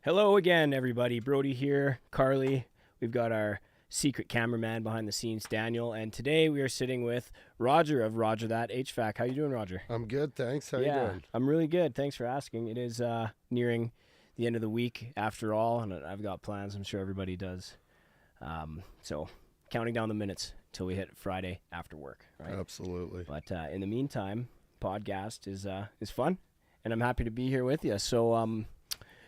Hello again, everybody. Brody here, Carly. We've got our secret cameraman behind the scenes, Daniel, and today we are sitting with Rodger of Rodger That HVAC. How you doing, Rodger? I'm good, thanks. How you doing? I'm really good. Thanks for asking. It is nearing the end of the week after all, and I've got plans. I'm sure everybody does. So counting down the minutes till we hit Friday after work, right? Absolutely. But in the meantime, podcast is fun, and I'm happy to be here with you. So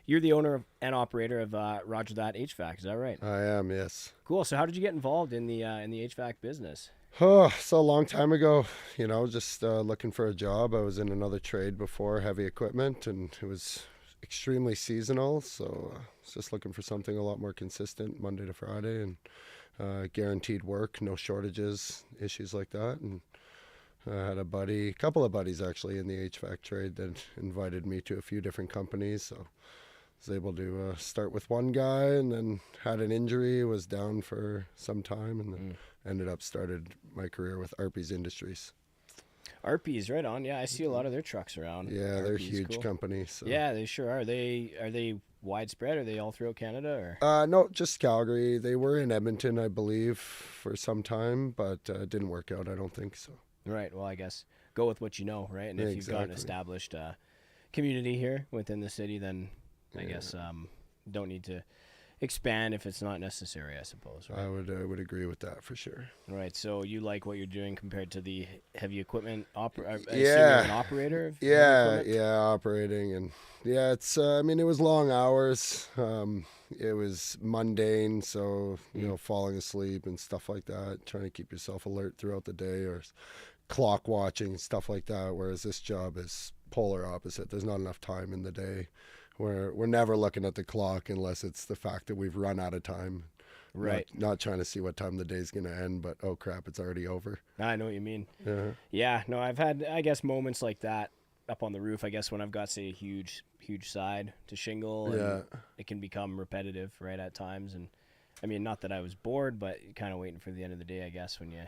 you're the owner and operator of Rodger That HVAC, is that right? I am, yes. Cool. So how did you get involved in the HVAC business? Oh, so a long time ago, just looking for a job. I was in another trade before, heavy equipment, and it was extremely seasonal. So I was just looking for something a lot more consistent, Monday to Friday, and guaranteed work, no shortages, issues like that. And I had a couple of buddies actually in the HVAC trade that invited me to a few different companies. So was able to start with one guy, and then had an injury, was down for some time, and then ended up started my career with Arby's Industries. Arby's, right on. Yeah, I see a lot of their trucks around. Yeah, they're a Arby's, huge cool. company. So. Yeah, they sure are. Are they widespread? Are they all throughout Canada? No, just Calgary. They were in Edmonton, I believe, for some time, but it didn't work out, I don't think so. Right. Well, I guess go with what you know, right? And if you've got an established community here within the city, then I guess don't need to expand if it's not necessary, I suppose. Right? I would agree with that for sure. Right. So you like what you're doing compared to the heavy equipment Yeah. You're an operator of heavy equipment? Operating, and it's it was long hours. It was mundane, so falling asleep and stuff like that, trying to keep yourself alert throughout the day, or clock watching, stuff like that, whereas this job is polar opposite. There's not enough time in the day. We're never looking at the clock unless it's the fact that we've run out of time. Right. Not trying to see what time the day's going to end, but oh crap, it's already over. I know what you mean. Uh-huh. Yeah, no, I've had, I guess, moments like that up on the roof, I guess, when I've got, say, a huge side to shingle, and it can become repetitive, right, at times. And I mean, not that I was bored, but kind of waiting for the end of the day, I guess, when you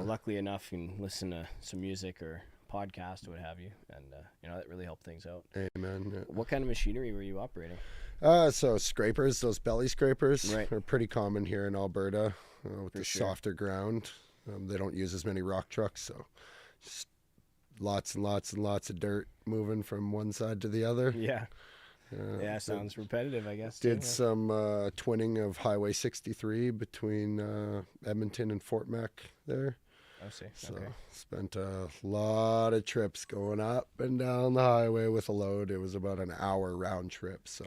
luckily enough, you can listen to some music or podcast or what have you, and that really helped things out. Amen. Yeah. What kind of machinery were you operating? So scrapers, those belly scrapers, right, are pretty common here in Alberta with for the sure. softer ground. They don't use as many rock trucks, so just lots and lots and lots of dirt moving from one side to the other. Yeah, sounds repetitive, I guess. Did some twinning of Highway 63 between Edmonton and Fort Mac there. I see. So okay. Spent a lot of trips going up and down the highway with a load. It was about an hour round trip, so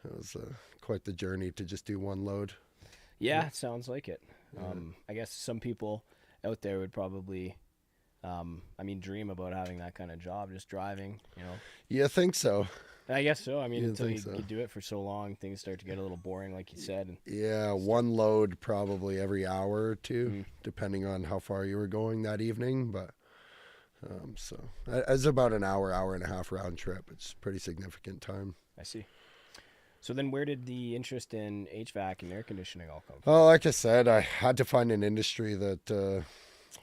it was quite the journey to just do one load. Yeah, it sounds like it. I guess some people out there would probably, dream about having that kind of job, just driving, You think so? I guess so. I mean, You until think you so? do it for so long, things start to get a little boring, like you said. Yeah, one load probably every hour or two, depending on how far you were going that evening. But so it's about an hour and a half round trip. It's pretty significant time. I see. So then where did the interest in HVAC and air conditioning all come from? Oh, like I said, I had to find an industry that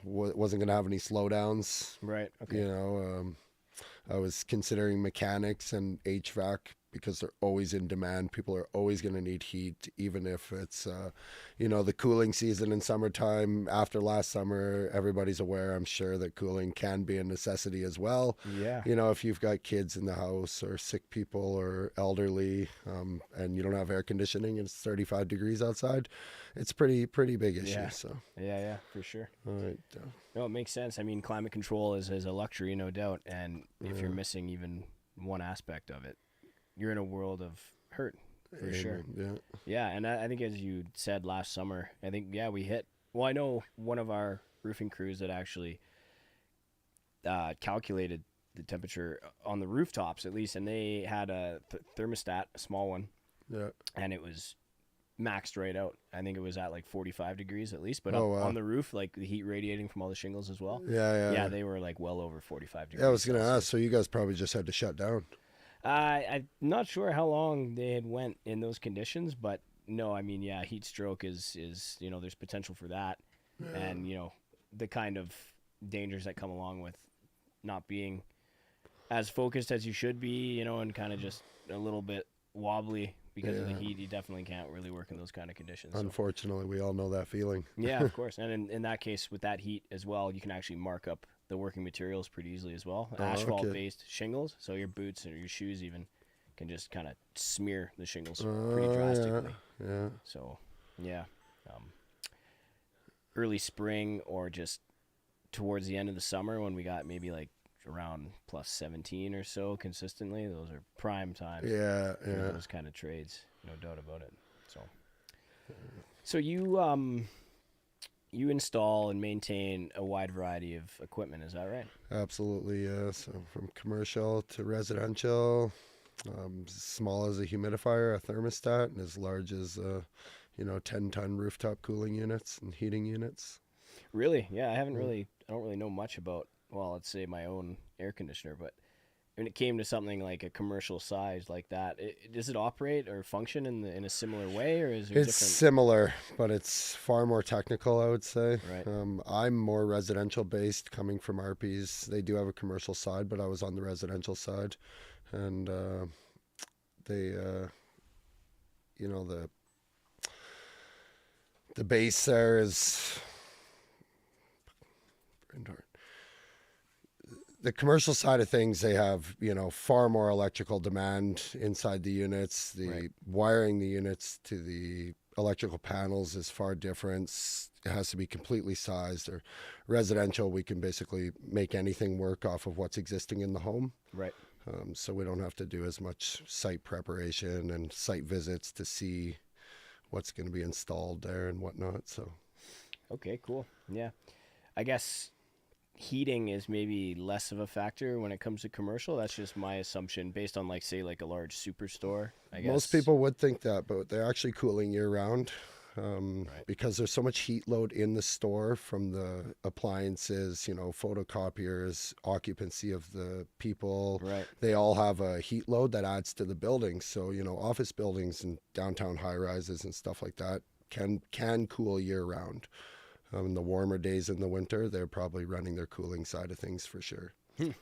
wasn't going to have any slowdowns. Right. Okay. I was considering mechanics and HVAC because they're always in demand. People are always going to need heat, even if it's, the cooling season in summertime. After last summer, everybody's aware, I'm sure, that cooling can be a necessity as well. Yeah. If you've got kids in the house or sick people or elderly, and you don't have air conditioning and it's 35 degrees outside, it's pretty big issue. Yeah. So. Yeah, for sure. All right. No, it makes sense. I mean, climate control is a luxury, no doubt. And if you're missing even one aspect of it, you're in a world of hurt, for sure. Yeah. Yeah, and I think as you said last summer, I think, we hit... Well, I know one of our roofing crews that actually calculated the temperature on the rooftops, at least, and they had a thermostat, a small one, and it was maxed right out. I think it was at like 45 degrees at least, but on the roof, like the heat radiating from all the shingles as well. Yeah, they were like well over 45 degrees. Yeah, I was going to ask, so you guys probably just had to shut down. I'm not sure how long they had went in those conditions, but no, I mean, heat stroke is there's potential for that. Yeah. And, the kind of dangers that come along with not being as focused as you should be, and kind of just a little bit wobbly because of the heat. You definitely can't really work in those kind of conditions. Unfortunately, we all know that feeling. Yeah, of course. And in that case, with that heat as well, you can actually mark up the working materials pretty easily as well. Asphalt-based shingles, so your boots or your shoes even can just kind of smear the shingles pretty drastically. Yeah. So, yeah. Early spring or just towards the end of the summer when we got maybe like around plus 17 or so consistently, those are prime times for those kind of trades, no doubt about it. So you install and maintain a wide variety of equipment, is that right? Absolutely, yeah. So from commercial to residential, as small as a humidifier, a thermostat, and as large as 10-ton rooftop cooling units and heating units. Really? Yeah, I don't really know much about, well, let's say my own air conditioner, but when it came to something like a commercial size like that, does it operate or function in a similar way, or is there It's similar, but it's far more technical, I would say. Right. I'm more residential based, coming from RPs. They do have a commercial side, but I was on the residential side, and the base there is the commercial side of things. They have, far more electrical demand inside the units. The wiring the units to the electrical panels is far different. It has to be completely sized. Or residential, we can basically make anything work off of what's existing in the home. Right. So we don't have to do as much site preparation and site visits to see what's going to be installed there and whatnot. So. Okay, cool. Yeah. I guess heating is maybe less of a factor when it comes to commercial. That's just my assumption based on like a large superstore, I guess. Most people would think that, but they're actually cooling year round, because there's so much heat load in the store from the appliances, photocopiers, occupancy of the people. Right. They all have a heat load that adds to the building. So, office buildings and downtown high rises and stuff like that can cool year round. In the warmer days in the winter, they're probably running their cooling side of things for sure. Yeah.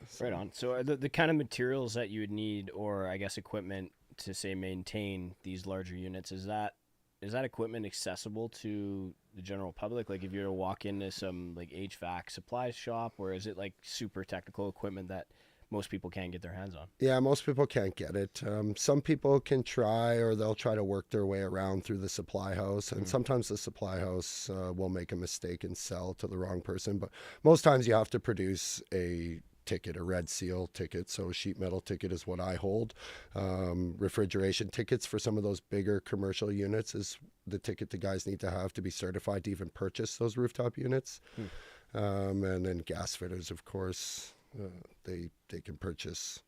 So. Right on. So are the kind of materials that you would need, or I guess equipment to say maintain these larger units, is that equipment accessible to the general public? Like if you were to walk into some like HVAC supply shop, or is it like super technical equipment that most people can't get their hands on? Yeah, most people can't get it. Some people can try, or they'll try to work their way around through the supply house. And sometimes the supply house will make a mistake and sell to the wrong person. But most times you have to produce a ticket, a red seal ticket. So a sheet metal ticket is what I hold. Refrigeration tickets for some of those bigger commercial units is the ticket the guys need to have to be certified to even purchase those rooftop units. And then gas fitters, of course. They can purchase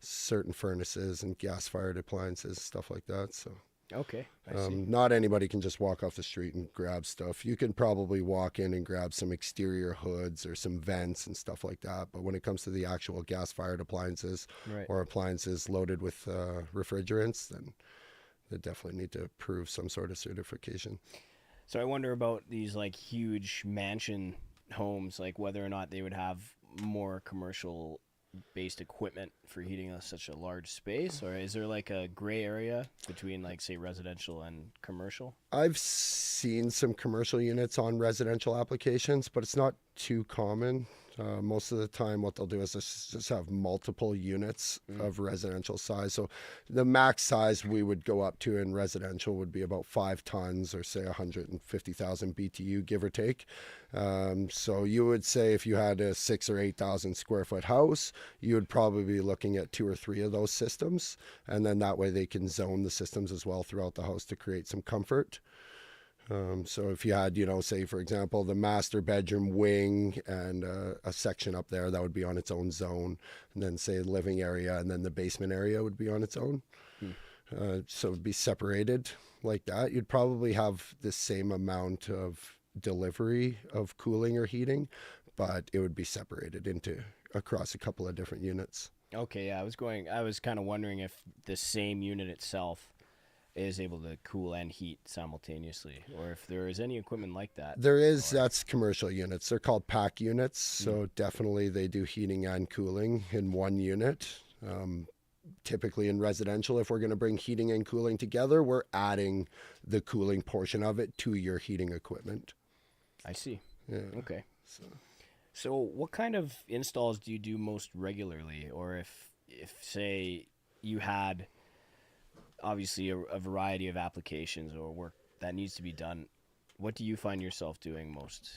certain furnaces and gas-fired appliances, stuff like that. So, okay, I see. Not anybody can just walk off the street and grab stuff. You can probably walk in and grab some exterior hoods or some vents and stuff like that. But when it comes to the actual gas-fired appliances or appliances loaded with refrigerants, then they definitely need to prove some sort of certification. So I wonder about these like huge mansion homes, like whether or not they would have more commercial based equipment for heating such a large space, or is there like a gray area between like say residential and commercial? I've seen some commercial units on residential applications, but it's not too common. Most of the time what they'll do is just have multiple units of residential size. So the max size we would go up to in residential would be about 5 tons, or say 150,000 BTU, give or take. So you would say if you had a 6,000 or 8,000 square foot house, you would probably be looking at 2 or 3 of those systems. And then that way they can zone the systems as well throughout the house to create some comfort. So if you had, say, for example, the master bedroom wing and a section up there, that would be on its own zone. And then, say, living area, and then the basement area would be on its own. So it would be separated like that. You'd probably have the same amount of delivery of cooling or heating, but it would be separated across a couple of different units. Okay, yeah, I was kind of wondering if the same unit itself is able to cool and heat simultaneously, or if there is any equipment like that. There is. That's commercial units. They're called pack units. So definitely they do heating and cooling in one unit. typically in residential, if we're going to bring heating and cooling together, we're adding the cooling portion of it to your heating equipment. I see. Yeah. Okay. So what kind of installs do you do most regularly? Or if say you had obviously a variety of applications or work that needs to be done, what do you find yourself doing most?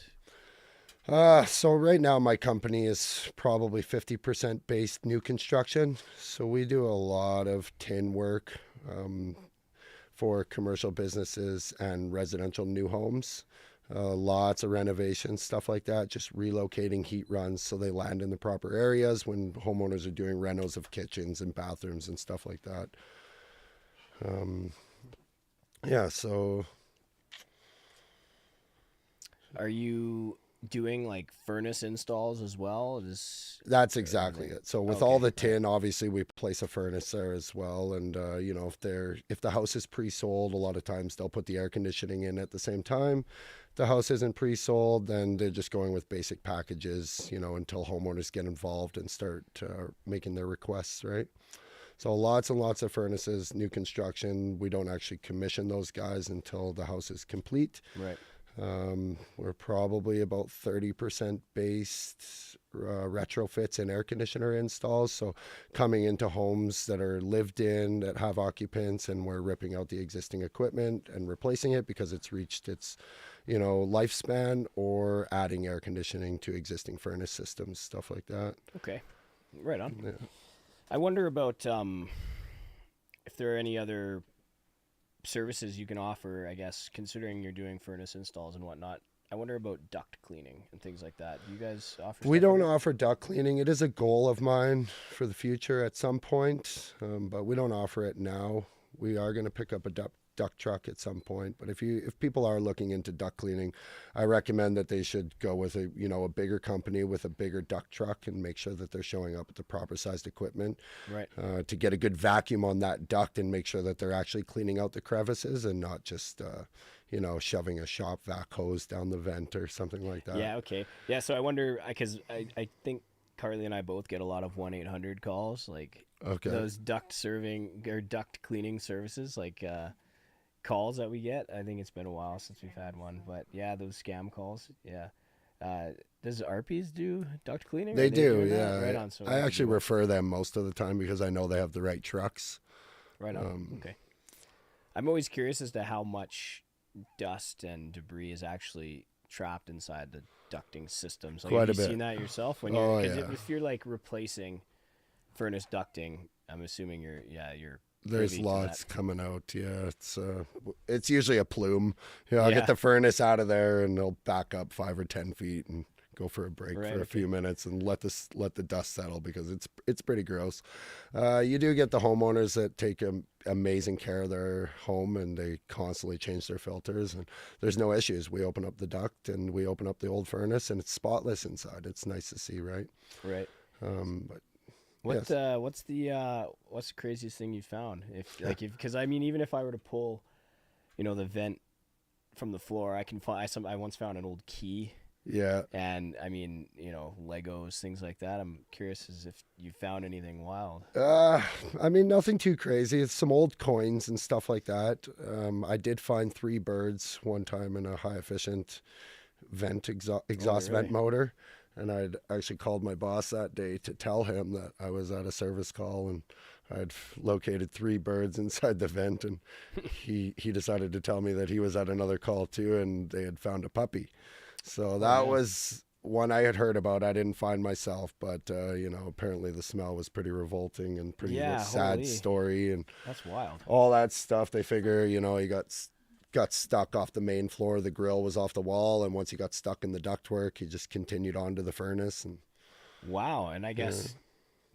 So right now my company is probably 50% based new construction. So we do a lot of tin work for commercial businesses and residential new homes. Lots of renovations, stuff like that, just relocating heat runs so they land in the proper areas when homeowners are doing renos of kitchens and bathrooms and stuff like that. Yeah, so... Are you doing like furnace installs as well? That's exactly it. So with Okay. all the tin, obviously we place a furnace there as well. And if the house is pre-sold, a lot of times they'll put the air conditioning in at the same time. If the house isn't pre-sold, then they're just going with basic packages, until homeowners get involved and start making their requests, right? So lots and lots of furnaces, new construction. We don't actually commission those guys until the house is complete. Right. We're probably about 30% based retrofits and air conditioner installs. So coming into homes that are lived in, that have occupants, and we're ripping out the existing equipment and replacing it because it's reached its, lifespan, or adding air conditioning to existing furnace systems, stuff like that. Okay. Right on. Yeah. I wonder about if there are any other services you can offer, I guess, considering you're doing furnace installs and whatnot. I wonder about duct cleaning and things like that. Do you guys offer We stuff don't like offer duct cleaning. It is a goal of mine for the future at some point, but we don't offer it now. We are going to pick up a duct truck at some point. But if people are looking into duct cleaning, I recommend that they should go with a bigger company with a bigger duct truck and make sure that they're showing up with the proper sized equipment, right? To get a good vacuum on that duct and make sure that they're actually cleaning out the crevices and not just shoving a shop vac hose down the vent or something like that. Yeah. Okay. Yeah. So I wonder, because I think Carly and I both get a lot of 1-800 calls, like those duct cleaning services, like calls that we get. I think it's been a while since we've had one, but yeah, those scam calls. Yeah. Does Arpies do duct cleaning? They do, yeah. Right on. So I actually refer them most of the time because I know they have the right trucks. Right on. Okay. I'm always curious as to how much dust and debris is actually trapped inside the ducting systems. Like, Quite have a you bit. seen that yourself? When if you're like replacing furnace ducting, I'm assuming you're There's lots coming out. Yeah, it's usually a plume. I'll get the furnace out of there and they'll back up 5 or 10 feet and go for a break for a few minutes and let the dust settle because it's pretty gross. You do get the homeowners that take amazing care of their home and they constantly change their filters and there's no issues. We open up the duct and we open up the old furnace and it's spotless inside. It's nice to see, right? Right. But what's the craziest thing you found? Because I mean, even if I were to pull, the vent from the floor, I can find. I once found an old key. Yeah. And I mean, Legos, things like that. I'm curious as if you found anything wild. I mean, nothing too crazy. It's some old coins and stuff like that. I did find 3 birds one time in a high efficient exhaust vent motor. And I'd actually called my boss that day to tell him that I was at a service call and I'd located 3 birds inside the vent. And he decided to tell me that he was at another call too and they had found a puppy. So that was one I had heard about. I didn't find myself, but apparently the smell was pretty revolting and pretty sad story. And that's wild. All that stuff. They figure, he got stuck off the main floor. The grill was off the wall, and once he got stuck in the ductwork, he just continued on to the furnace. And wow. And I guess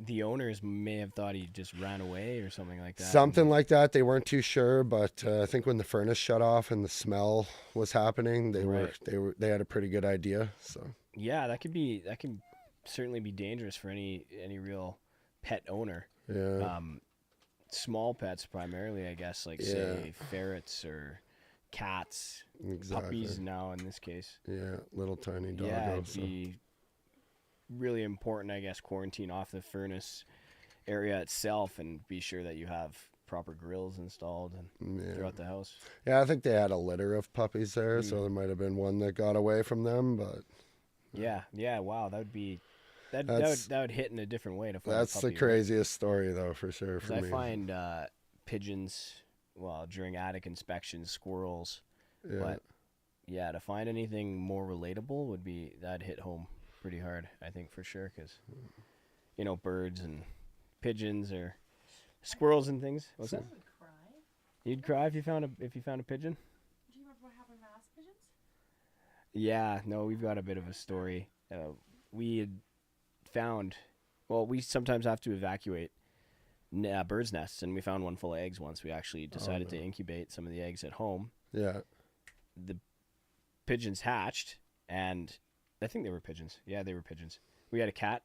the owners may have thought he just ran away or something like that. Something like that. They weren't too sure, but I think when the furnace shut off and the smell was happening, they had a pretty good idea. So yeah, that can certainly be dangerous for any real pet owner. Yeah. Small pets primarily, I guess, like say ferrets or cats, puppies now in this case. Yeah, little tiny doggos. Yeah, it'd be really important, I guess, quarantine off the furnace area itself, and be sure that you have proper grills installed and throughout the house. Yeah, I think they had a litter of puppies there, so there might have been one that got away from them, but yeah, wow, that would be that would hit in a different way to find that's a puppy, the craziest story though, for sure. For me, I find pigeons, well, during attic inspections, squirrels, but yeah, to find anything more relatable would be, that'd hit home pretty hard, I think, for sure, because you know, birds and pigeons or squirrels and things. What's that? Cry. You'd cry if you found a pigeon? Do you remember what happened to mass pigeons? Yeah, no, we've got a bit of a story. We had found, well, we sometimes have to evacuate birds' nests, and we found one full of eggs once. We actually decided to incubate some of the eggs at home. Yeah. The pigeons hatched, and I think they were pigeons. Yeah, they were pigeons. We had a cat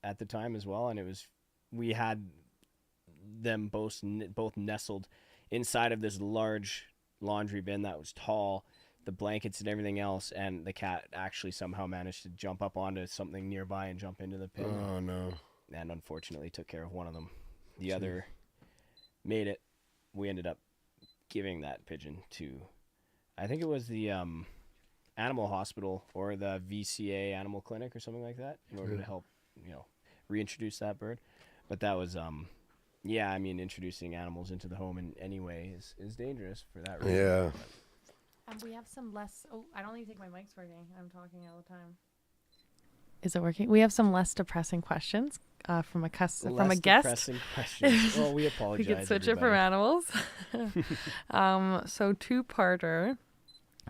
at the time as well, and we had them both nestled inside of this large laundry bin that was tall, the blankets and everything else, and the cat actually somehow managed to jump up onto something nearby and jump into the pin. Oh no. And unfortunately took care of one of them. The other made it. We ended up giving that pigeon to, I think it was the animal hospital or the VCA animal clinic or something like that, in order to help, you know, reintroduce that bird. But that was yeah, I mean, introducing animals into the home in any way is dangerous for that reason. Yeah. We have some less. Oh, I don't even think my mic's working. I'm talking all the time. Is it working? We have some less depressing questions from a guest. Depressing questions. Well, we apologize. We could switch it from animals. So two-parter.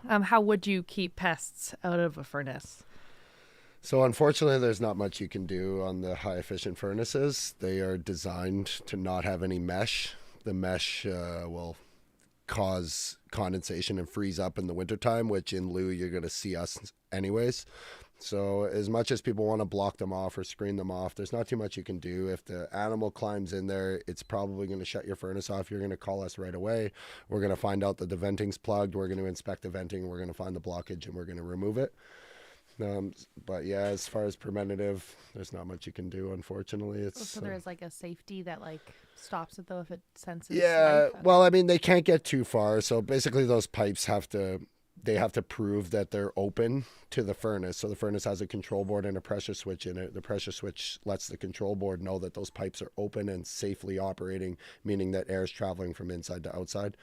How would you keep pests out of a furnace? So unfortunately, there's not much you can do on the high efficient furnaces. They are designed to not have any mesh. The mesh will cause condensation and freeze up in the wintertime, which in lieu you're going to see us anyways. So as much as people want to block them off or screen them off, there's not too much you can do. If the animal climbs in there, it's probably going to shut your furnace off. You're going to call us right away. We're going to find out that the venting's plugged. We're going to inspect the venting. We're going to find the blockage, and we're going to remove it. But yeah, as far as preventative, there's not much you can do, unfortunately. So there's like a safety that like stops it though if it senses. Yeah, life? well, I mean, they can't get too far. So basically those pipes have to prove that they're open to the furnace. So the furnace has a control board and a pressure switch in it. The pressure switch lets the control board know that those pipes are open and safely operating, meaning that air is traveling from inside to outside.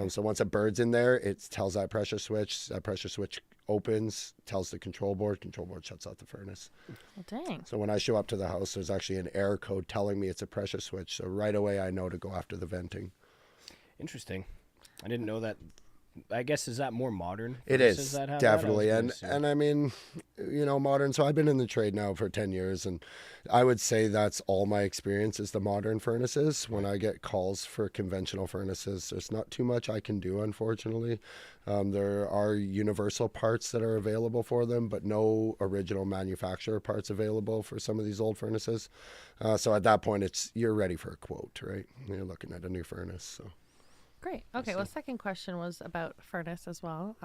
So once a bird's in there, it tells that pressure switch opens, tells the control board shuts out the furnace. Oh, dang. So when I show up to the house, there's actually an error code telling me it's a pressure switch. So right away I know to go after the venting. Interesting. I didn't know that. I guess, is that more modern? It is, definitely. And I mean, you know, modern. So I've been in the trade now for 10 years, and I would say that's all my experience is the modern furnaces. When I get calls for conventional furnaces, there's not too much I can do, unfortunately. There are universal parts that are available for them, but no original manufacturer parts available for some of these old furnaces. So at that point, you're ready for a quote, right? You're looking at a new furnace, so. Great. Okay. Well, second question was about furnace as well.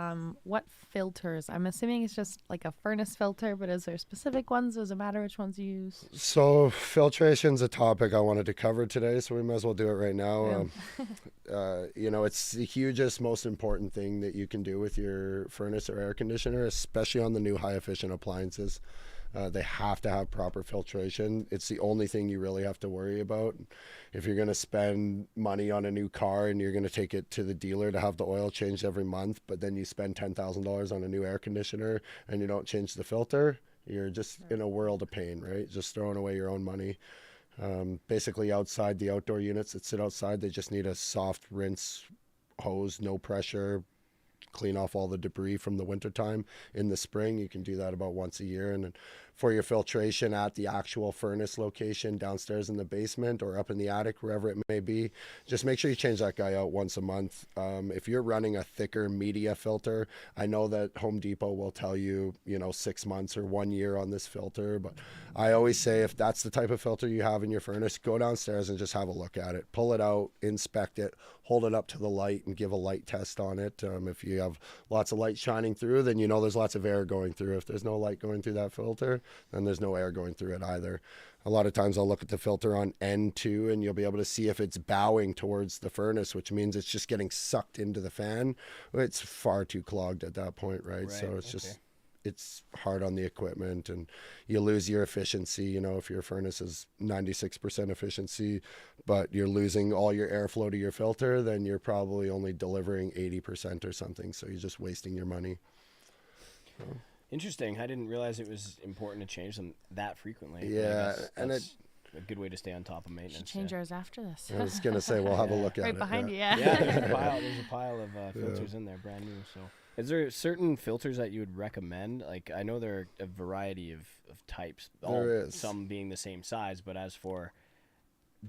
What filters? I'm assuming it's just like a furnace filter, but is there specific ones? Does it matter which ones you use? So filtration's a topic I wanted to cover today, so we might as well do it right now. Yeah. You know, it's the hugest, most important thing that you can do with your furnace or air conditioner, especially on the new high efficient appliances. They have to have proper filtration. It's the only thing you really have to worry about. If you're going to spend money on a new car and you're going to take it to the dealer to have the oil changed every month, but then you spend $10,000 on a new air conditioner and you don't change the filter, you're just in a world of pain, right? Just throwing away your own money. Basically outside, the outdoor units that sit outside, they just need a soft rinse hose, no pressure, clean off all the debris from the wintertime. In the spring, you can do that about once a year. And for your filtration at the actual furnace location downstairs in the basement or up in the attic, wherever it may be, just make sure you change that guy out once a month. If you're running a thicker media filter, I know that Home Depot will tell you, 6 months or 1 year on this filter, but I always say if that's the type of filter you have in your furnace, go downstairs and just have a look at it. Pull it out, inspect it, hold it up to the light and give a light test on it. If you have lots of light shining through, then there's lots of air going through. If there's no light going through that filter, then there's no air going through it either. a lot of times I'll look at the filter on N2 and you'll be able to see if it's bowing towards the furnace, which means it's just getting sucked into the fan. It's far too clogged at that point, right? So it's just, it's hard on the equipment, and you lose your efficiency. You know, if your furnace is 96% efficiency, but you're losing all your airflow to your filter, then you're probably only delivering 80% or something. So you're just wasting your money. Interesting. I didn't realize it was important to change them that frequently. Yeah, and it's a good way to stay on top of maintenance. Should change ours after this. I was gonna say we'll have a look at right it. behind you. Yeah, there's a pile of filters in there, brand new. So, is there certain filters that you would recommend? Like, I know there are a variety of types. There is. Some being the same size, but as for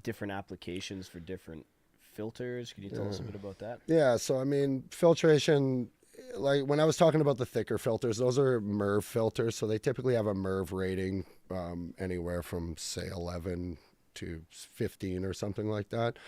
different applications for different filters, could you tell us a bit about that? Yeah. So I mean, filtration. Like when I was talking about the thicker filters, those are MERV filters. So they typically have a MERV rating anywhere from say 11 to 15 or something like that.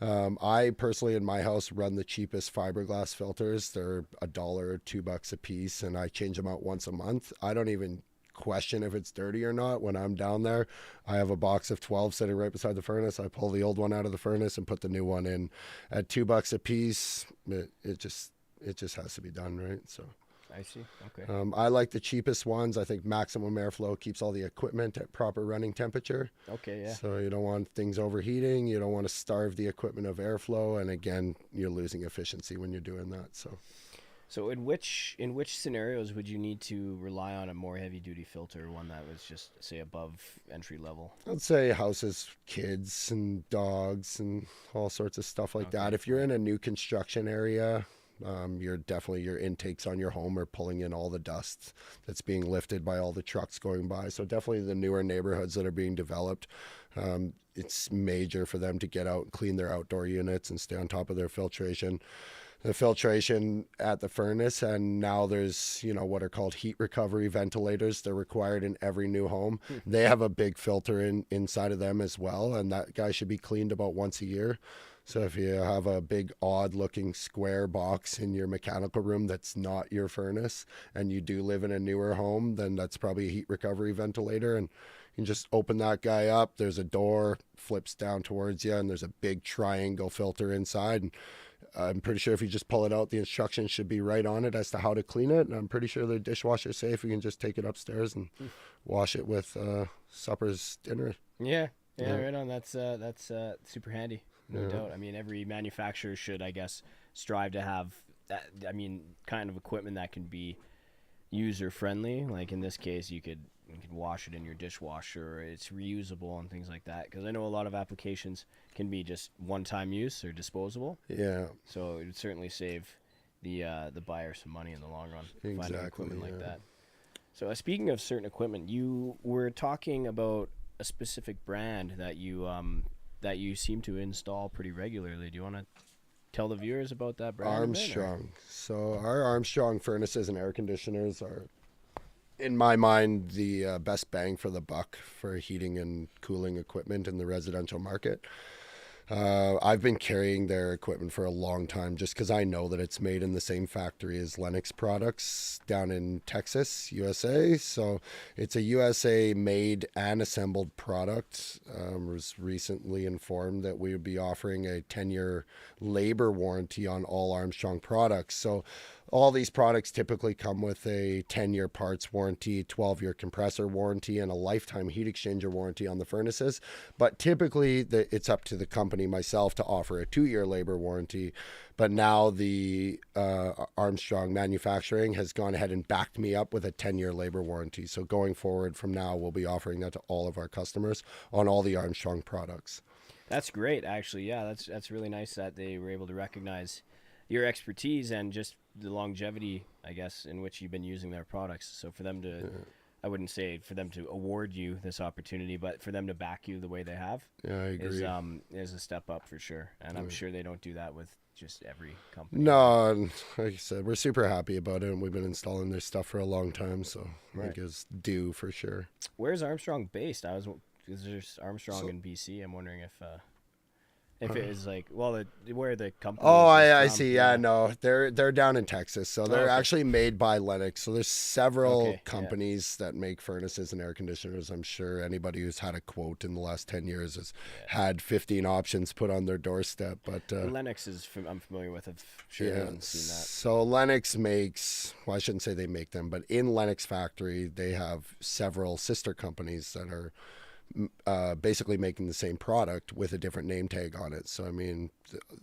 I personally in my house run the cheapest fiberglass filters. They're $1 or $2 a piece, and I change them out once a month. I don't even question if it's dirty or not. When I'm down there, I have a box of 12 sitting right beside the furnace. I pull the old one out of the furnace and put the new one in. At $2 a piece, it just has to be done, right? So I see. Okay. I like the cheapest ones. I think maximum airflow keeps all the equipment at proper running temperature. Okay, yeah. So you don't want things overheating. You don't want to starve the equipment of airflow. And again, you're losing efficiency when you're doing that. So in which scenarios would you need to rely on a more heavy duty filter, one that was just say above entry level? I'd say houses, kids and dogs and all sorts of stuff like that. If you're in a new construction area, your intakes on your home are pulling in all the dust that's being lifted by all the trucks going by. So definitely the newer neighborhoods that are being developed, it's major for them to get out and clean their outdoor units and stay on top of their filtration. The filtration at the furnace, and now there's, you know, what are called heat recovery ventilators. They're required in every new home. They have a big filter inside of them as well, and that guy should be cleaned about once a year. So if you have a big odd looking square box in your mechanical room that's not your furnace, and you do live in a newer home, then that's probably a heat recovery ventilator. And you can just open that guy up. There's a door, flips down towards you, and there's a big triangle filter inside. And I'm pretty sure if you just pull it out, the instructions should be right on it as to how to clean it. And I'm pretty sure the dishwasher safe. You can just take it upstairs and wash it with supper's dinner. Yeah, right on. That's super handy. No doubt. I mean, every manufacturer should, I guess, strive to have that. I mean, kind of equipment that can be user friendly. Like in this case, you could wash it in your dishwasher. It's reusable and things like that. Because I know a lot of applications can be just one-time use or disposable. Yeah. So it would certainly save the buyer some money in the long run. Finding equipment like that. So speaking of certain equipment, you were talking about a specific brand that you seem to install pretty regularly. Do you want to tell the viewers about that brand? Armstrong. So our Armstrong furnaces and air conditioners are, in my mind, the best bang for the buck for heating and cooling equipment in the residential market. I've been carrying their equipment for a long time just because I know that it's made in the same factory as Lennox products down in Texas, USA. So it's a USA made and assembled product. Was recently informed that we would be offering a 10-year labor warranty on all Armstrong products. So all these products typically come with a 10-year parts warranty, 12-year compressor warranty, and a lifetime heat exchanger warranty on the furnaces. But typically, it's up to the company, myself, to offer a 2-year labor warranty. But now the Armstrong manufacturing has gone ahead and backed me up with a 10-year labor warranty. So going forward from now, we'll be offering that to all of our customers on all the Armstrong products. That's great, actually. Yeah, that's really nice that they were able to recognize your expertise and just the longevity, I guess, in which you've been using their products. So for them to, I wouldn't say for them to award you this opportunity, but for them to back you the way they have, I agree. Is a step up for sure. And I'm sure they don't do that with just every company. No, like I said, we're super happy about it, and we've been installing their stuff for a long time, so I think it's due for sure. Where's Armstrong based? Is there Armstrong in BC? I'm wondering if If it is like, well, where the company Oh, is I from, see. Yeah, no, they're down in Texas, so they're okay. actually made by Lennox. So there's several Okay, yeah. companies that make furnaces and air conditioners. I'm sure anybody who's had a quote in the last 10 years has had 15 options put on their doorstep. But Lennox I'm familiar with. I've sure haven't seen that. So Lennox makes, well, I shouldn't say they make them, but in Lennox factory, they have several sister companies that are basically making the same product with a different name tag on it. So, I mean,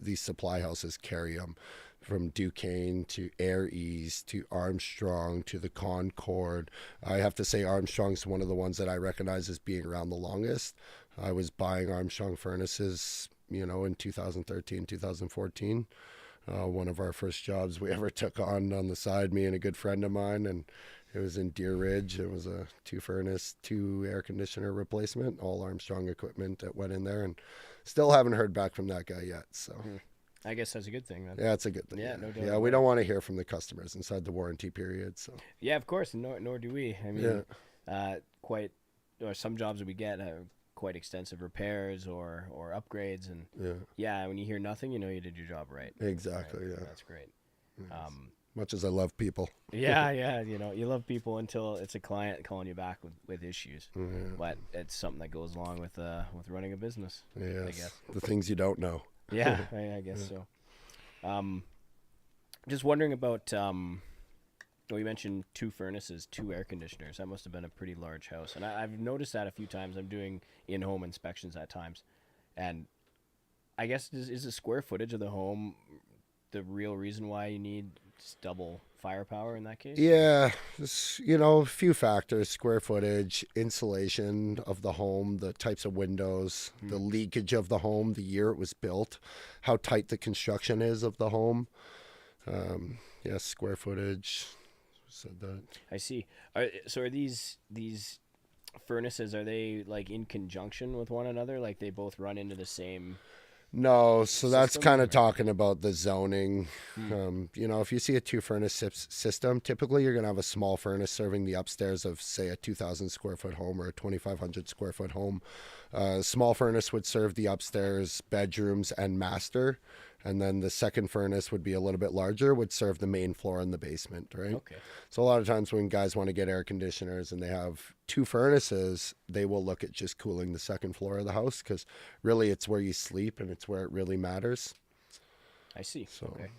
these supply houses carry them from Duquesne to Air Ease to Armstrong to the Concord. I have to say Armstrong's one of the ones that I recognize as being around the longest. I was buying Armstrong furnaces, in 2013, 2014. One of our first jobs we ever took on the side, me and a good friend of mine, and it was in Deer Ridge. It was a 2-furnace, 2-air conditioner replacement, all Armstrong equipment that went in there, and still haven't heard back from that guy yet. So, I guess that's a good thing then. yeah, it's a good thing. Yeah, no doubt. Yeah, we don't want to hear from the customers inside the warranty period. So, yeah, of course, nor do we. I mean, or some jobs that we get have quite extensive repairs or upgrades, and when you hear nothing, you did your job right. Exactly. Right? Yeah, that's great. Yes. Much as I love people. Yeah, you love people until it's a client calling you back with issues. But it's something that goes along with running a business. Yes, I guess. the things you don't know. Yeah, I guess so. Just wondering about. You mentioned 2 furnaces, 2 air conditioners. That must have been a pretty large house, and I've noticed that a few times. I'm doing in-home inspections at times, and I guess is the square footage of the home the real reason why you need double firepower in that case? Yeah, a few factors: square footage, insulation of the home, the types of windows, the leakage of the home, the year it was built, how tight the construction is of the home. Square footage. Said that. I see. So are these furnaces, are they like in conjunction with one another? Like they both run into the same? No, so system? that's kind of talking about the zoning. If you see a 2-furnace system, typically you're going to have a small furnace serving the upstairs of, say, a 2,000 square foot home or a 2,500 square foot home. Small furnace would serve the upstairs bedrooms and master. And then the second furnace would be a little bit larger, would serve the main floor and the basement, right? Okay. So a lot of times when guys want to get air conditioners and they have 2 furnaces, they will look at just cooling the second floor of the house because really it's where you sleep and it's where it really matters. I see. Okay.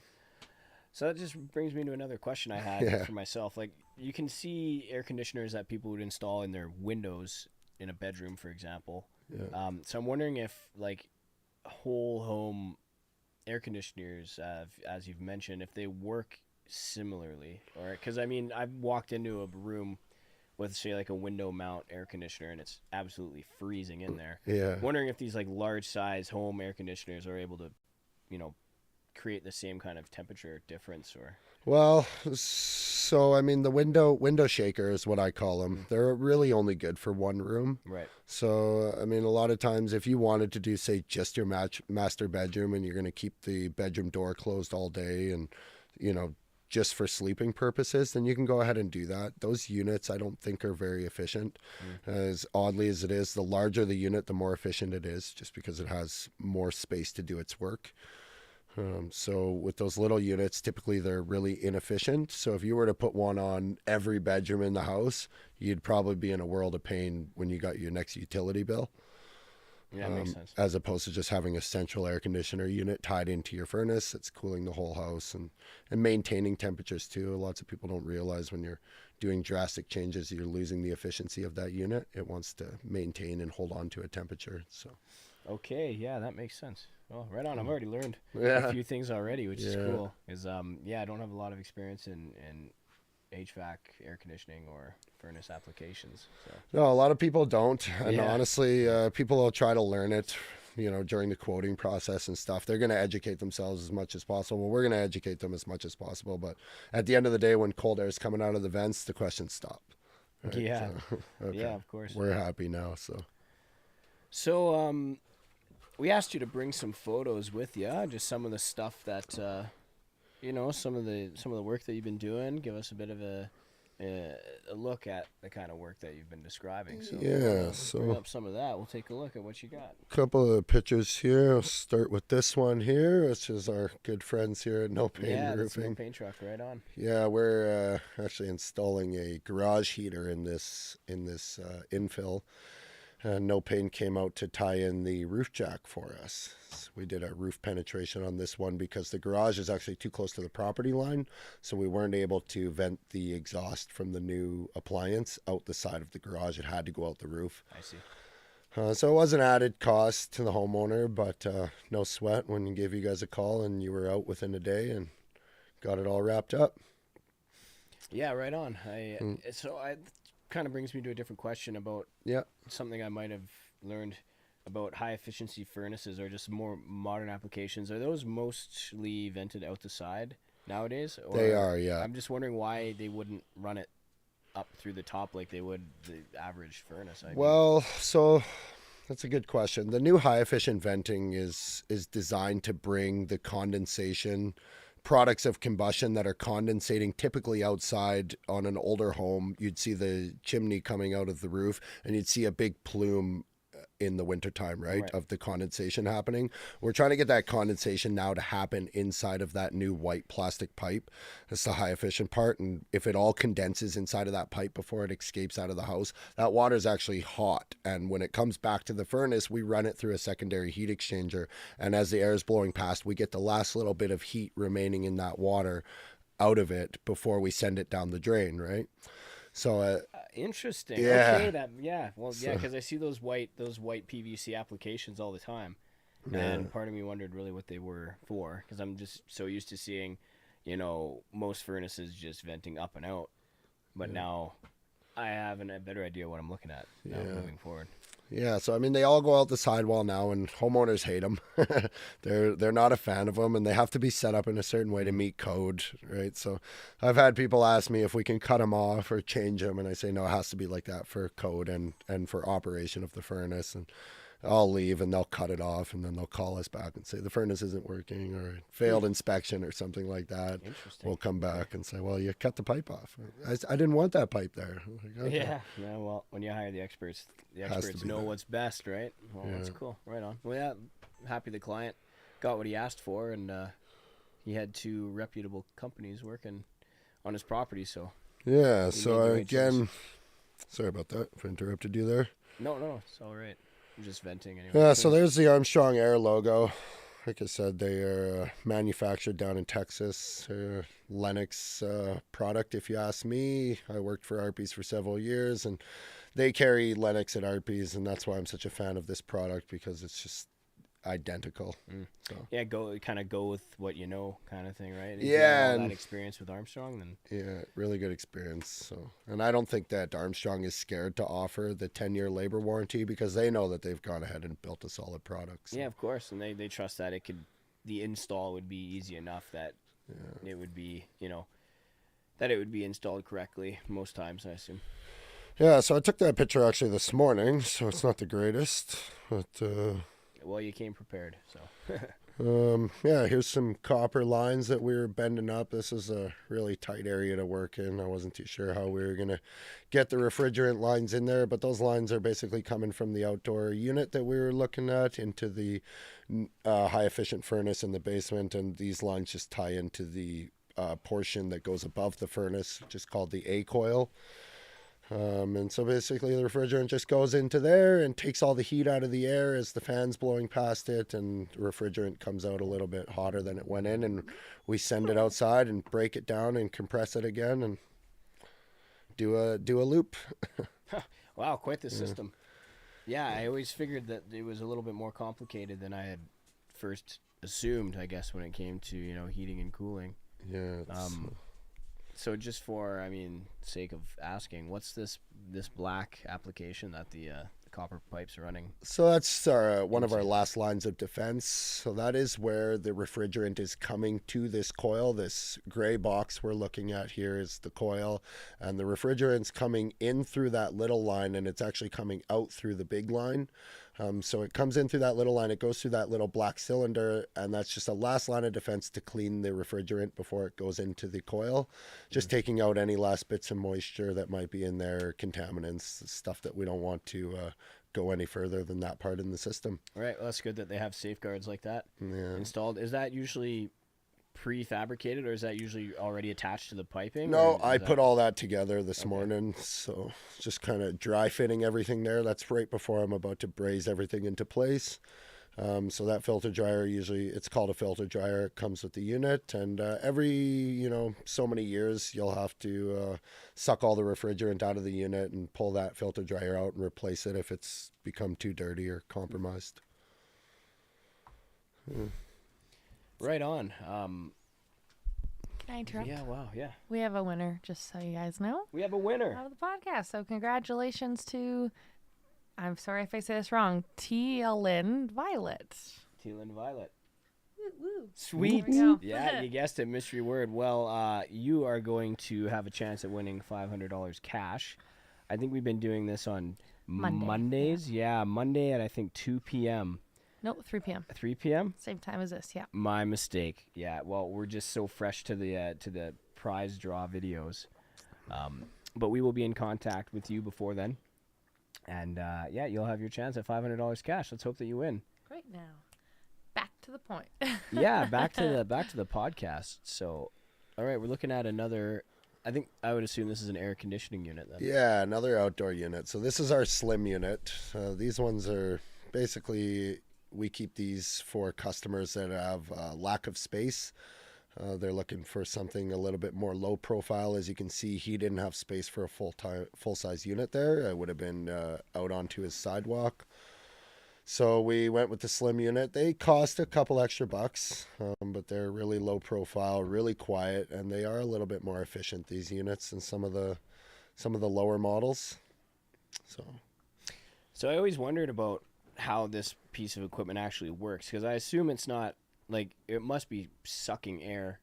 So that just brings me to another question I had for myself. Like you can see air conditioners that people would install in their windows in a bedroom, for example. Yeah. So I'm wondering if like whole home air conditioners, as you've mentioned, if they work similarly, or because I mean I've walked into a room with, say, like a window mount air conditioner and it's absolutely freezing in there. Yeah. Wondering if these like large size home air conditioners are able to, create the same kind of temperature difference or. Well, so I mean the window shaker is what I call them. They're really only good for one room. Right. So I mean a lot of times if you wanted to do, say, just your master bedroom and you're going to keep the bedroom door closed all day and just for sleeping purposes, then you can go ahead and do that. Those units I don't think are very efficient. As oddly as it is, the larger the unit, the more efficient it is, just because it has more space to do its work. So with those little units, typically they're really inefficient. So if you were to put one on every bedroom in the house, you'd probably be in a world of pain when you got your next utility bill. Yeah, that makes sense. As opposed to just having a central air conditioner unit tied into your furnace that's cooling the whole house and maintaining temperatures too. Lots of people don't realize when you're doing drastic changes, you're losing the efficiency of that unit. It wants to maintain and hold on to a temperature. So. Okay, yeah, that makes sense. Well, right on. I've already learned a few things already, which is cool. I don't have a lot of experience in HVAC, air conditioning, or furnace applications. So. No, a lot of people don't. And honestly, people will try to learn it, during the quoting process and stuff. They're going to educate themselves as much as possible. We're going to educate them as much as possible. But at the end of the day, when cold air is coming out of the vents, the questions stop. Right? Yeah. So, okay. Yeah, of course. We're happy now. So, we asked you to bring some photos with you, just some of the stuff that, some of the work that you've been doing. Give us a bit of a a look at the kind of work that you've been describing. So Yeah, bring so up some of that. We'll take a look at what you got. a couple of pictures here. I'll start with this one here, which is our good friends here at No Payne Yeah, that's Roofing. no paint truck, right on. Yeah, we're actually installing a garage heater in this infill. No Payne came out to tie in the roof jack for us. So we did a roof penetration on this one because the garage is actually too close to the property line, so we weren't able to vent the exhaust from the new appliance out the side of the garage. It had to go out the roof. I see. So it was an added cost to the homeowner, but no sweat when we gave you guys a call and you were out within a day and got it all wrapped up. Yeah, right on. So I kind of brings me to a different question about something I might have learned about high efficiency furnaces or just more modern applications. Are those mostly vented out the side nowadays? Or They are, yeah. I'm just wondering why they wouldn't run it up through the top like they would the average furnace. Well, so that's a good question. The new high efficient venting is designed to bring the condensation products of combustion that are condensating typically outside. On an older home, you'd see the chimney coming out of the roof and you'd see a big plume in the wintertime, right, of the condensation happening. We're trying to get that condensation now to happen inside of that new white plastic pipe. That's the high efficient part. And if it all condenses inside of that pipe before it escapes out of the house, that water is actually hot. And when it comes back to the furnace, we run it through a secondary heat exchanger. And as the air is blowing past, we get the last little bit of heat remaining in that water out of it before we send it down the drain, right? So interesting. Yeah. Okay. Well, yeah, because I see those white PVC applications all the time, and part of me wondered really what they were for, because I'm just so used to seeing, most furnaces just venting up and out, but now I have a better idea what I'm looking at now moving forward. Yeah, so I mean, they all go out the sidewall now, and homeowners hate them. They're not a fan of them, and they have to be set up in a certain way to meet code, right? So I've had people ask me if we can cut them off or change them, and I say no, it has to be like that for code and for operation of the furnace. And I'll leave, and they'll cut it off, and then they'll call us back and say the furnace isn't working or failed inspection or something like that. Interesting. We'll come back and say, well, you cut the pipe off. I didn't want that pipe there. Like, okay. Yeah. Well, when you hire the experts know what's best, right? Well, that's cool. Right on. Well, yeah, happy the client got what he asked for, and he had two reputable companies working on his property. So yeah. So again, sorry about that if I interrupted you there. No, it's all right. I'm just venting anyway. Yeah, so there's the Armstrong Air logo. Like I said, they are manufactured down in Texas. Lennox product, if you ask me. I worked for Arby's for several years, and they carry Lennox at Arby's, and that's why I'm such a fan of this product, because it's just identical. So. Yeah, go with what you know, kind of thing, right? If yeah, you have all that experience with Armstrong, then yeah, really good experience. So, and I don't think that Armstrong is scared to offer the 10-year labor warranty, because they know that they've gone ahead and built a solid product. So. Yeah, of course, and they trust that the install would be easy enough that it would be that it would be installed correctly most times, I assume. Yeah, so I took that picture actually this morning, so it's not the greatest, but. Well, you came prepared, so. Yeah, here's some copper lines that we were bending up. This is a really tight area to work in. I wasn't too sure how we were going to get the refrigerant lines in there, but those lines are basically coming from the outdoor unit that we were looking at into the high efficient furnace in the basement, and these lines just tie into the portion that goes above the furnace, which is called the A coil. And so basically the refrigerant just goes into there and takes all the heat out of the air as the fan's blowing past it, and the refrigerant comes out a little bit hotter than it went in, and we send it outside and break it down and compress it again and do a loop. Wow, quite the system. Yeah, I always figured that it was a little bit more complicated than I had first assumed, I guess, when it came to, heating and cooling. Yeah. So just for, sake of asking, what's this black application that the copper pipes are running? So that's one of our last lines of defense. So that is where the refrigerant is coming to this coil. This gray box we're looking at here is the coil, and the refrigerant's coming in through that little line, and it's actually coming out through the big line. So it comes in through that little line, it goes through that little black cylinder, and that's just a last line of defense to clean the refrigerant before it goes into the coil, just taking out any last bits of moisture that might be in there, contaminants, stuff that we don't want to go any further than that part in the system. All right, well, that's good that they have safeguards like that installed. Is that usually prefabricated, or is that usually already attached to the piping? No, I put all that together this morning, so just kind of dry fitting everything there. That's right before I'm about to braze everything into place. So that filter dryer, usually it's called a filter dryer, it comes with the unit, and every so many years you'll have to suck all the refrigerant out of the unit and pull that filter dryer out and replace it if it's become too dirty or compromised. Right on. Can I interrupt? Yeah, wow, yeah. We have a winner, just so you guys know. We have a winner. Of the podcast. So congratulations to, I'm sorry if I say this wrong, Tealin Violet. Tealin Violet. Woo. Sweet. There we go. Yeah, you guessed it, mystery word. Well, you are going to have a chance at winning $500 cash. I think we've been doing this on Mondays. Yeah, Monday at I think 2 p.m. Nope, 3 p.m. 3 p.m. Same time as this, yeah. My mistake. Yeah, well, we're just so fresh to the prize draw videos, but we will be in contact with you before then, and yeah, you'll have your chance at $500 cash. Let's hope that you win. Great. Now, back to the point. Yeah, back to the podcast. So, all right, we're looking at another. I would assume this is an air conditioning unit then. Yeah, another outdoor unit. So this is our slim unit. These ones are basically. We keep these for customers that have lack of space. They're looking for something a little bit more low profile. As you can see, he didn't have space for a full-size unit there. It would have been out onto his sidewalk. So we went with the slim unit. They cost a couple extra bucks, but they're really low profile, really quiet, and they are a little bit more efficient, these units, than some of the lower models. So I always wondered about how this piece of equipment actually works, because I assume it's not like it must be sucking air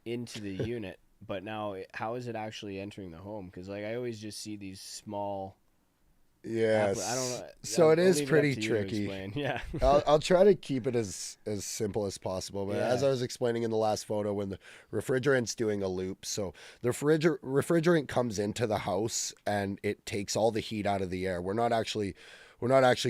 into the unit, but now how is it actually entering the home? Because like I always just see these small. Yes, I don't know. So it is pretty tricky. Yeah, I'll try to keep it as simple as possible. But as I was explaining in the last photo, when the refrigerant's doing a loop, so the refrigerant comes into the house and it takes all the heat out of the air. We're not actually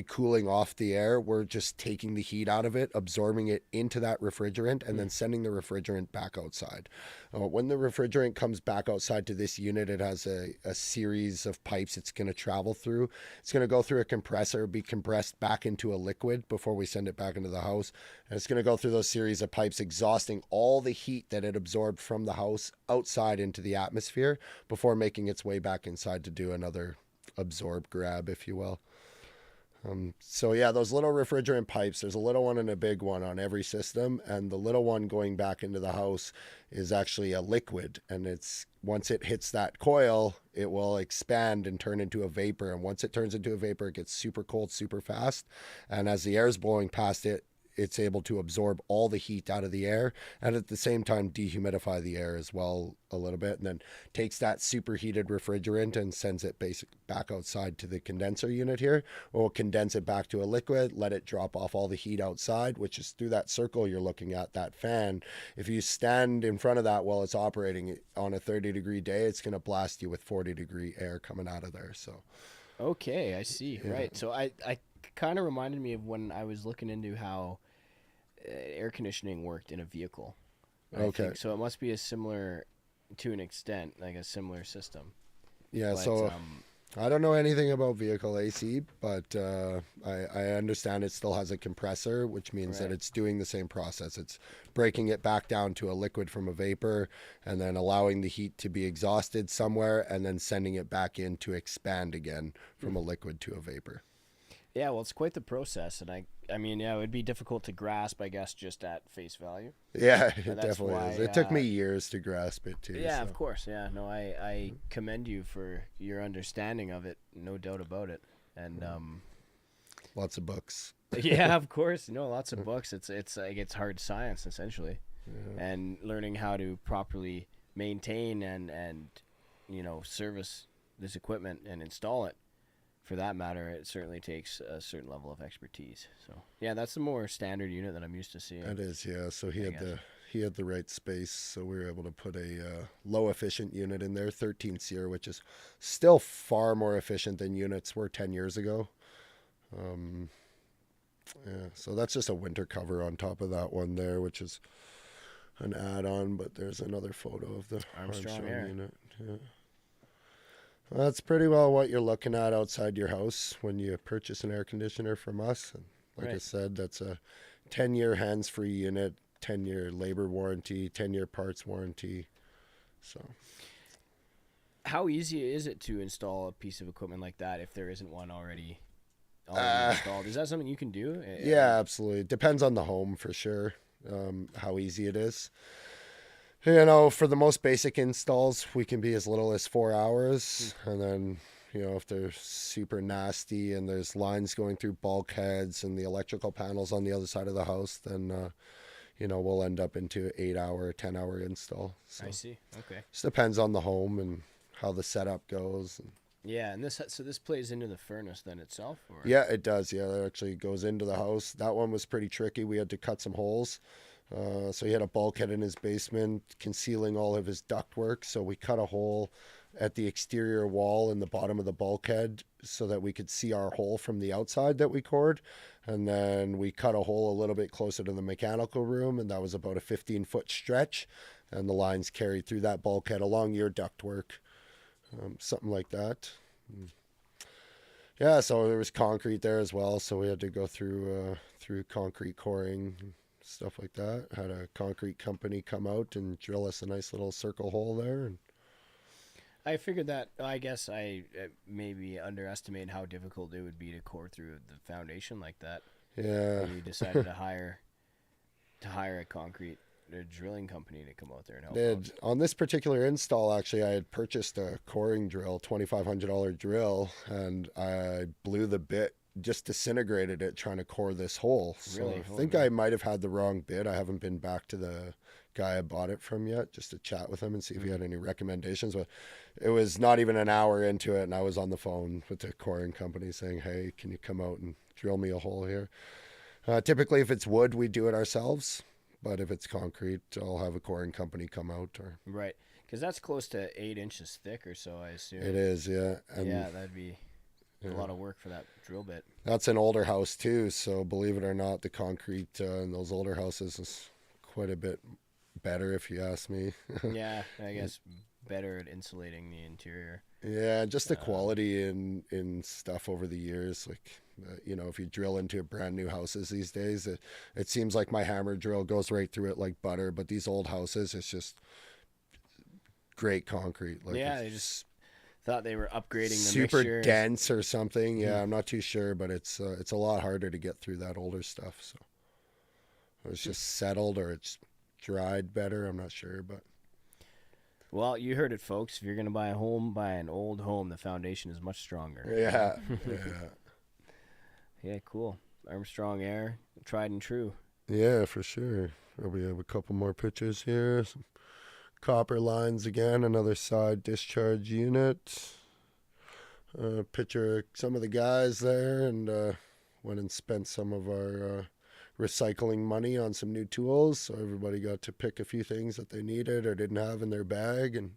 cooling off the air. We're just taking the heat out of it, absorbing it into that refrigerant, and then sending the refrigerant back outside. When the refrigerant comes back outside to this unit, it has a series of pipes it's going to travel through. It's going to go through a compressor, be compressed back into a liquid before we send it back into the house. And it's going to go through those series of pipes, exhausting all the heat that it absorbed from the house outside into the atmosphere before making its way back inside to do another absorb grab, if you will. So yeah, those little refrigerant pipes, there's a little one and a big one on every system, and the little one going back into the house is actually a liquid, and it's once it hits that coil, it will expand and turn into a vapor, and once it turns into a vapor, it gets super cold super fast, and as the air is blowing past it, it's able to absorb all the heat out of the air and at the same time dehumidify the air as well a little bit, and then takes that superheated refrigerant and sends it back outside to the condenser unit here. We'll condense it back to a liquid, let it drop off all the heat outside, which is through that circle you're looking at, that fan. If you stand in front of that while it's operating on a 30-degree day, it's going to blast you with 40-degree air coming out of there. So okay, I see. Yeah. Right. So I kind of reminded me of when I was looking into how air conditioning worked in a vehicle. Okay. So it must be a similar, to an extent, like a similar system. Yeah. But, so I don't know anything about vehicle AC, but I understand it still has a compressor, which means that it's doing the same process. It's breaking it back down to a liquid from a vapor and then allowing the heat to be exhausted somewhere and then sending it back in to expand again from a liquid to a vapor. Yeah, well, it's quite the process, and I mean, yeah, it would be difficult to grasp, I guess, just at face value. Yeah, it definitely is. It took me years to grasp it, too. Yeah, so. Of course, yeah. No, I commend you for your understanding of it, no doubt about it. And lots of books. Yeah, of course. No, lots of books. It's like it's hard science, essentially. Yeah. And learning how to properly maintain and service this equipment and install it for that matter, it certainly takes a certain level of expertise. So yeah, that's the more standard unit that I'm used to seeing. It is, yeah. So he had the right space, so we were able to put a low efficient unit in there, 13 SEER, which is still far more efficient than units were 10 years ago. Yeah, so that's just a winter cover on top of that one there, which is an add-on, but there's another photo of the Armstrong unit. Yeah. Well, that's pretty well what you're looking at outside your house when you purchase an air conditioner from us. And like I said, that's a 10-year hands-free unit, 10-year labor warranty, 10-year parts warranty. So, how easy is it to install a piece of equipment like that if there isn't one already installed? Is that something you can do? Yeah, absolutely. It depends on the home for sure, how easy it is. You know, for the most basic installs, we can be as little as 4 hours. And then, you know, if they're super nasty and there's lines going through bulkheads and the electrical panels on the other side of the house, then, you know, we'll end up into 8-hour, 10-hour install. So I see. Okay. Just depends on the home and how the setup goes. Yeah, and this plays into the furnace then itself? Or? Yeah, it does. Yeah, that actually goes into the house. That one was pretty tricky. We had to cut some holes. So he had a bulkhead in his basement concealing all of his ductwork. So we cut a hole at the exterior wall in the bottom of the bulkhead so that we could see our hole from the outside that we cored. And then we cut a hole a little bit closer to the mechanical room, and that was about a 15-foot stretch. And the lines carried through that bulkhead along your ductwork, something like that. Yeah, so there was concrete there as well. So we had to go through concrete coring, stuff like that. Had a concrete company come out and drill us a nice little circle hole there. And I figured that, I guess I maybe underestimated how difficult it would be to core through the foundation like that. Yeah. And you decided to hire a concrete drilling company to come out there and help out. On this particular install, actually, I had purchased a coring drill, $2,500 drill, and I blew the bit, just disintegrated it trying to core this hole. So Really? I think I might have had the wrong bit. I haven't been back to the guy I bought it from yet, just to chat with him and see if he had any recommendations. But it was not even an hour into it, and I was on the phone with the coring company saying, hey, can you come out and drill me a hole here? Typically, if it's wood, we do it ourselves. But if it's concrete, I'll have a coring company come out. Right, because that's close to 8 inches thick or so, I assume. It is, yeah. And yeah, that'd be a lot of work for that drill bit. That's an older house too, so believe it or not, the concrete in those older houses is quite a bit better, if you ask me. Yeah, I guess better at insulating the interior. Yeah, just the quality in stuff over the years. Like, you know, if you drill into brand new houses these days, it seems like my hammer drill goes right through it like butter. But these old houses, it's just great concrete. Like, yeah, they just thought they were upgrading the super mixtures. dense or something. Yeah, I'm not too sure, but it's a lot harder to get through that older stuff. So it's just settled or it's dried better. I'm not sure, but. Well, you heard it, folks. If you're going to buy a home, buy an old home. The foundation is much stronger. Yeah, yeah. Yeah, cool. Armstrong Air, tried and true. Yeah, for sure. We have a couple more pictures here. Some copper lines again, another side discharge unit. Picture of some of the guys there, and went and spent some of our recycling money on some new tools, so everybody got to pick a few things that they needed or didn't have in their bag, and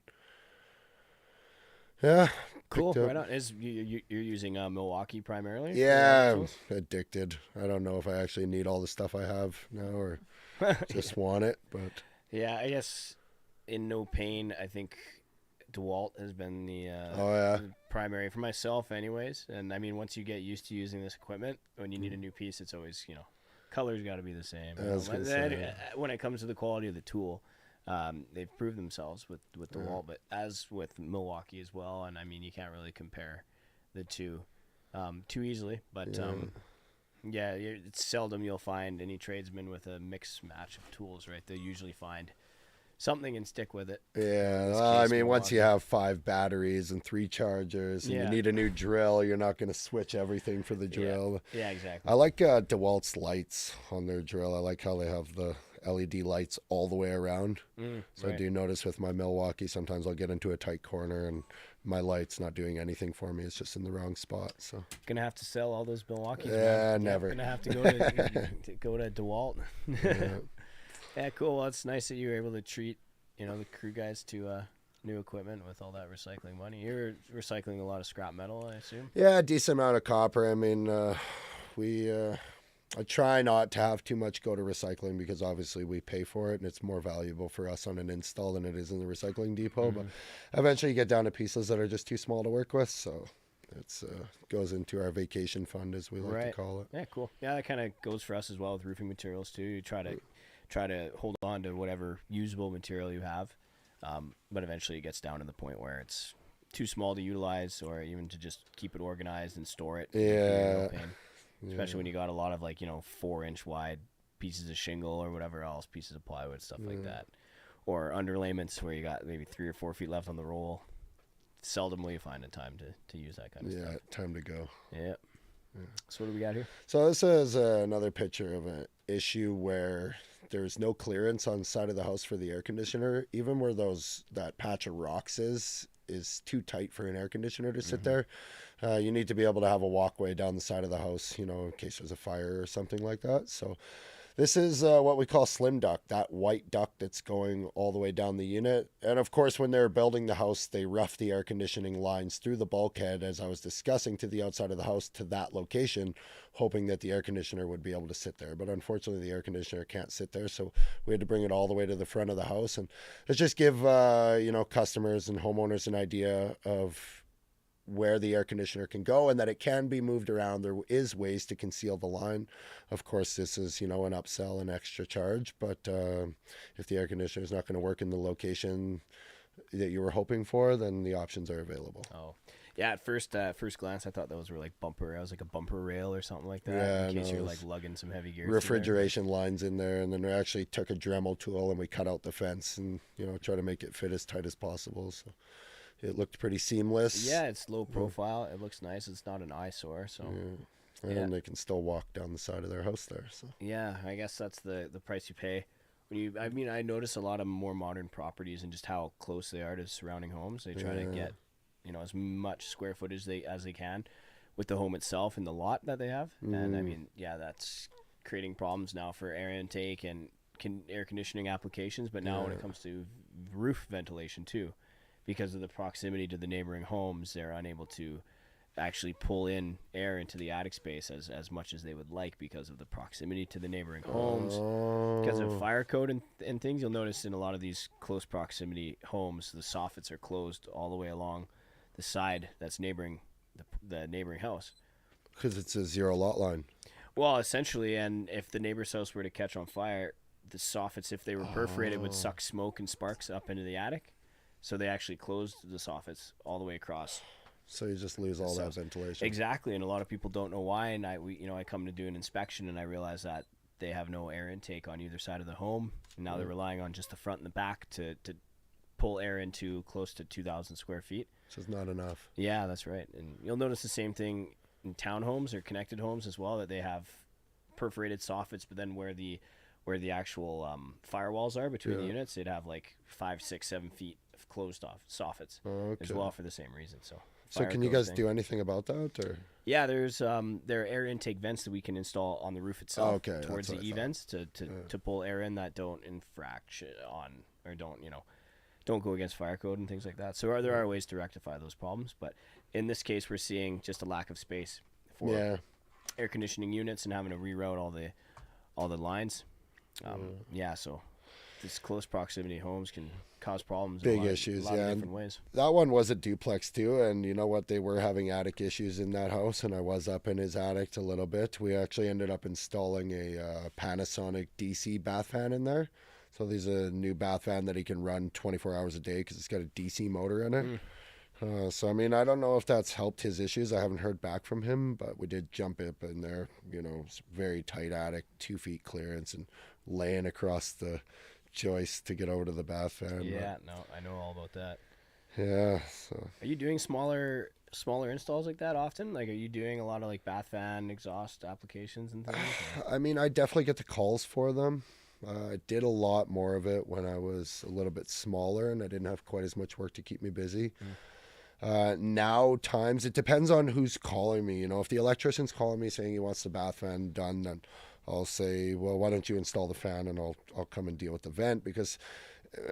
yeah, cool. Right on. You're using Milwaukee primarily? Yeah, I'm addicted. I don't know if I actually need all the stuff I have now or just want it, but yeah, I guess in no pain, I think DeWalt has been the primary for myself, anyways. And I mean, once you get used to using this equipment, when you need a new piece, it's always color's got to be the same. When it comes to the quality of the tool, they've proved themselves with DeWalt, but as with Milwaukee as well. And I mean, you can't really compare the two too easily. But it's seldom you'll find any tradesman with a mix match of tools, right? They usually find something and stick with it. Yeah, I mean, once you have 5 batteries and 3 chargers and you need a new drill, you're not going to switch everything for the drill. Yeah, exactly. I like DeWalt's lights on their drill. I like how they have LED lights all the way around. So right. I do notice with my Milwaukee, sometimes I'll get into a tight corner and my light's not doing anything for me. It's just in the wrong spot. So Gonna have to sell all those Milwaukees. yeah, Man. never. Gonna have to go to go to DeWalt. Yeah. Yeah, cool. Well, it's nice that you were able to treat, the crew guys to new equipment with all that recycling money. You're recycling a lot of scrap metal, I assume. Yeah, a decent amount of copper. I mean, I try not to have too much go to recycling because obviously we pay for it and it's more valuable for us on an install than it is in the recycling depot. But eventually you get down to pieces that are just too small to work with. So it's goes into our vacation fund, as we like to call it. Yeah, cool. Yeah, that kind of goes for us as well with roofing materials too. You try to hold on to whatever usable material you have. But eventually it gets down to the point where it's too small to utilize or even to just keep it organized and store it. Yeah. Especially when you got a lot of 4-inch wide pieces of shingle or whatever else, pieces of plywood, stuff like that. Or underlayments where you got maybe 3 or 4 feet left on the roll. Seldom will you find a time to use that kind of stuff. Yeah, time to go. Yeah. So what do we got here? So this is another picture of an issue where there's no clearance on the side of the house for the air conditioner. Even where that patch of rocks is too tight for an air conditioner to sit there. You need to be able to have a walkway down the side of the house, in case there's a fire or something like that. So this is what we call slim duct, that white duct that's going all the way down the unit. And of course, when they're building the house, they rough the air conditioning lines through the bulkhead, as I was discussing, to the outside of the house to that location, hoping that the air conditioner would be able to sit there. But unfortunately, the air conditioner can't sit there. So we had to bring it all the way to the front of the house. And let's just give, customers and homeowners an idea of where the air conditioner can go and that it can be moved around. There is ways to conceal the line. Of course, this is, an upsell, an extra charge, but if the air conditioner is not going to work in the location that you were hoping for, then the options are available. Oh, yeah. At first glance, I thought those were like I was like a bumper rail or something like that. In case you're lugging some heavy gear. Refrigeration lines in there. And then we actually took a Dremel tool and we cut out the fence and, try to make it fit as tight as possible. So it looked pretty seamless. Yeah, it's low profile. It looks nice. It's not an eyesore. So and they can still walk down the side of their house there. So yeah, I guess that's the price you pay. I notice a lot of more modern properties and just how close they are to surrounding homes. They try to get as much square footage as they can with the home itself and the lot that they have. And that's creating problems now for air intake and air conditioning applications. But now when it comes to roof ventilation too, because of the proximity to the neighboring homes, they're unable to actually pull in air into the attic space as much as they would like because of the proximity to the neighboring homes. Because of fire code and things, you'll notice in a lot of these close proximity homes, the soffits are closed all the way along the side that's neighboring the neighboring house. Because it's a zero lot line. Well, essentially, and if the neighbor's house were to catch on fire, the soffits, if they were perforated, would suck smoke and sparks up into the attic. So they actually closed the soffits all the way across. So you just lose all that ventilation. Exactly, and a lot of people don't know why. And I come to do an inspection, and I realize that they have no air intake on either side of the home. And now they're relying on just the front and the back to pull air into close to 2,000 square feet. Which is not enough. Yeah, that's right. And you'll notice the same thing in townhomes or connected homes as well, that they have perforated soffits, but then where the actual firewalls are between the units, they'd have like 5, 6, 7 feet of closed off soffits as well for the same reation. So can you guys do anything about that? Or yeah, there are air intake vents that we can install on the roof itself towards the E-vents to pull air in that don't infract on or don't go against fire code and things like that. So there are ways to rectify those problems, but in this case, we're seeing just a lack of space for air conditioning units and having to reroute all the lines. So this close proximity homes can cause problems. Big issues, in a lot of different ways. That one was a duplex too, and you know what? They were having attic issues in that house, and I was up in his attic a little bit. We actually ended up installing a Panasonic DC bath fan in there. So there's a new bath fan that he can run 24 hours a day because it's got a DC motor in it. So, I mean, I don't know if that's helped his issues. I haven't heard back from him, but we did jump up in there, it's very tight attic, 2 feet clearance, and laying across the joist to get over to the bath fan. Yeah, no, I know all about that. Yeah. So. Are you doing smaller installs like that often? Like, are you doing a lot of like bath fan exhaust applications and things? I mean, I definitely get the calls for them. I did a lot more of it when I was a little bit smaller and I didn't have quite as much work to keep me busy. Now times, it depends on who's calling me. You know, if the electrician's calling me saying he wants the bath fan done, then I'll say, well, why don't you install the fan and I'll come and deal with the vent. Because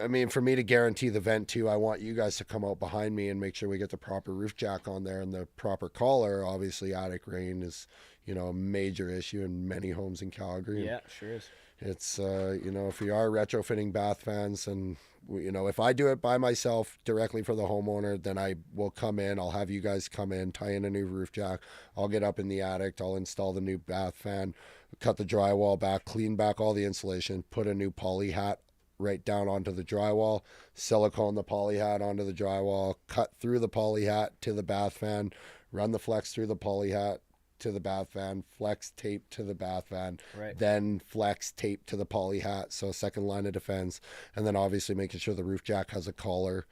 I mean, for me to guarantee the vent too, I want you guys to come out behind me and make sure we get the proper roof jack on there and the proper collar. Obviously, attic rain is, you know, a major issue in many homes in Calgary. Yeah, sure is. It's, you know, if we are retrofitting bath fans and, you know, if I do it by myself directly for the homeowner, then I will come in. I'll have you guys come in, tie in a new roof jack. I'll get up in the attic. I'll install the new bath fan, cut the drywall back, clean back all the insulation, put a new poly hat right down onto the drywall, silicone the poly hat onto the drywall, cut through the poly hat to the bath fan, run the flex through the poly hat to the bath fan, flex tape to the bath fan, Right. then flex tape to the poly hat, so second line of defense, and then obviously making sure the roof jack has a collar,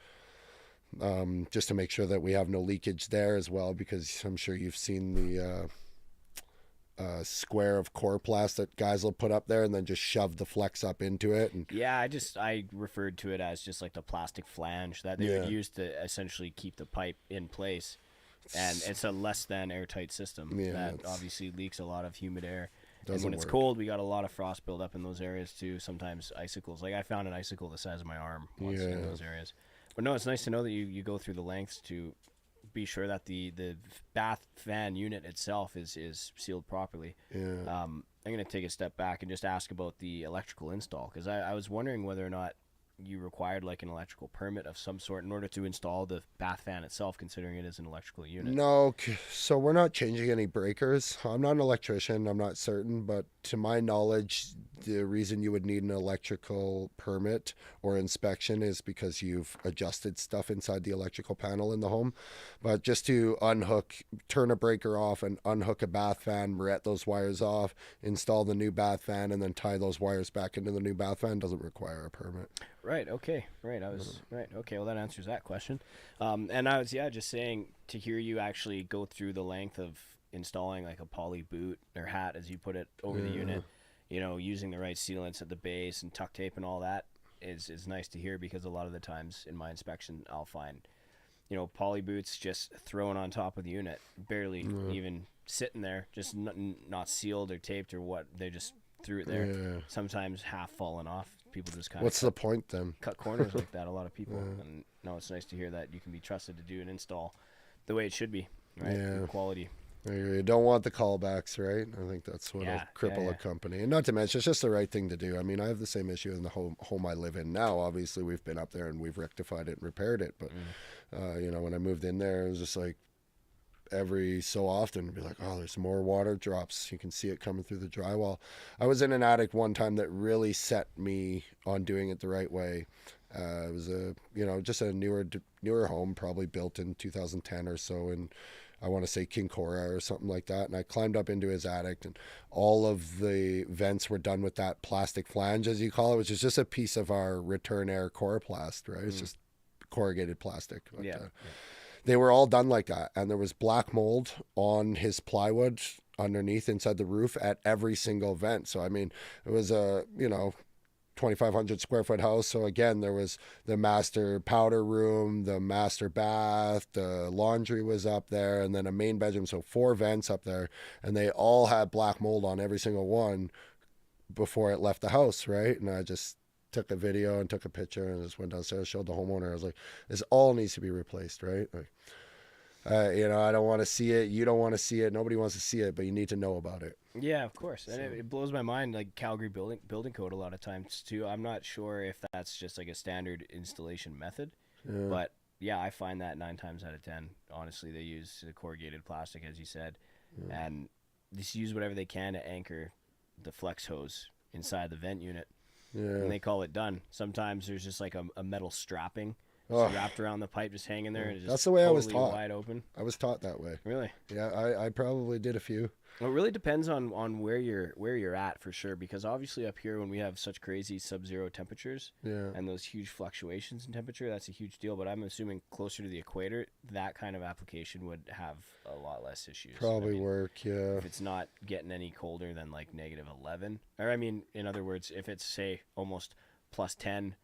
just to make sure that we have no leakage there as well, because I'm sure you've seen the square of Coroplast that guys will put up there and then just shove the flex up into it. And Yeah, I referred to it as just like the plastic flange that they would use to essentially keep the pipe in place. And it's a less than airtight system that obviously leaks a lot of humid air. And when it's cold, we got a lot of frost build up in those areas too. Sometimes icicles. Like I found an icicle the size of my arm once in those areas. But no, it's nice to know that you go through the lengths to be sure that the bath fan unit itself is sealed properly. I'm going to take a step back and just ask about the electrical install, because I was wondering whether or not you required like an electrical permit of some sort in order to install the bath fan itself, considering it is an electrical unit. No, so we're not changing any breakers. I'm not an electrician, I'm not certain, but to my knowledge, the reason you would need an electrical permit or inspection is because you've adjusted stuff inside the electrical panel in the home. But just to turn a breaker off and unhook a bath fan, ret those wires off, install the new bath fan, and then tie those wires back into the new bath fan doesn't require a permit. Right. Okay. Right. I was right. Okay. Well, that answers that question. And I was just saying, to hear you actually go through the length of installing like a poly boot or hat, as you put it, over the unit, you know, using the right sealants at the base and tuck tape and all that is nice to hear, because a lot of the times in my inspection, I'll find, you know, poly boots just thrown on top of the unit, barely even sitting there, just not sealed or taped or what. They just threw it there. Sometimes half falling off. People just kind of What's the point then? Cut corners like that. A lot of people. And no, it's nice to hear that you can be trusted to do an install the way it should be, right? Good quality. You don't want the callbacks, right? I think that's what'll cripple a company. And not to mention, it's just the right thing to do. I mean, I have the same issue in the home I live in now. Obviously, we've been up there and we've rectified it and repaired it. But, you know, when I moved in there, it was just like every so often it'd be like, oh, there's more water drops. You can see it coming through the drywall. I was in an attic one time that really set me on doing it the right way. It was just a newer home, probably built in 2010 or so, and I want to say King Cora or something like that. And I climbed up into his attic, and all of the vents were done with that plastic flange, as you call it, which is just a piece of our return air Coroplast, right? It's just corrugated plastic. But, they were all done like that, and there was black mold on his plywood underneath inside the roof at every single vent. So I mean, it was a 2,500 square foot house. So again, there was the master powder room, the master bath, the laundry was up there, and then a main bedroom. So 4 vents up there, and they all had black mold on every single one before it left the house, right? And I just took a video and took a picture and just went downstairs, showed the homeowner. I was like, this all needs to be replaced, right? Like, I don't want to see it. You don't want to see it. Nobody wants to see it, but you need to know about it. Yeah, of course. And it blows my mind, like Calgary building code a lot of times too. I'm not sure if that's just like a standard installation method, but yeah, I find that 9 times out of 10, honestly, they use the corrugated plastic, as you said, and just use whatever they can to anchor the flex hose inside the vent unit. And they call it done. Sometimes there's just like a metal strapping just wrapped around the pipe, just hanging there, and just that's the way totally I was taught. wide open. I was taught that way. Really? Yeah, I probably did a few. Well, it really depends on where you're at for sure, because obviously up here when we have such crazy sub-zero temperatures and those huge fluctuations in temperature, that's a huge deal. But I'm assuming closer to the equator, that kind of application would have a lot less issues. Probably work, yeah. If it's not getting any colder than like -11, or I mean, in other words, if it's say almost +10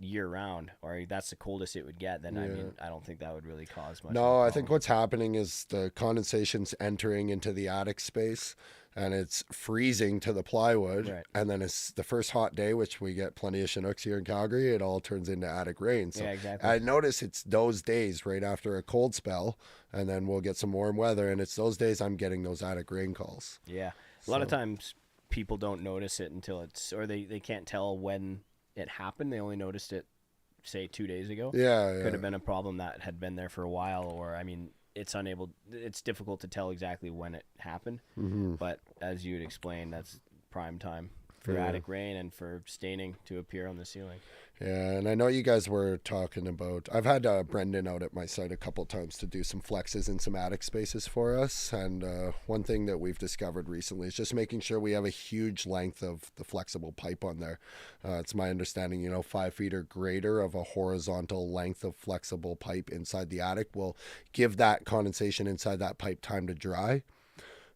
year round, or that's the coldest it would get, then I mean, I don't think that would really cause much. No, I think what's happening is the condensation's entering into the attic space and it's freezing to the plywood. Right. And then it's the first hot day, which we get plenty of Chinooks here in Calgary, it all turns into attic rain. So yeah, exactly. I notice it's those days right after a cold spell, and then we'll get some warm weather, and it's those days I'm getting those attic rain calls. Yeah. A lot of times people don't notice it until it's, or they can't tell when it happened. They only noticed it, say, 2 days ago. Yeah. Could have been a problem that had been there for a while, or I mean, it's difficult to tell exactly when it happened. Mm-hmm. But as you had explained, that's prime time for attic rain and for staining to appear on the ceiling. Yeah, and I know you guys were talking about, I've had Brendan out at my site a couple times to do some flexes in some attic spaces for us, and one thing that we've discovered recently is just making sure we have a huge length of the flexible pipe on there. It's my understanding, 5 feet or greater of a horizontal length of flexible pipe inside the attic will give that condensation inside that pipe time to dry.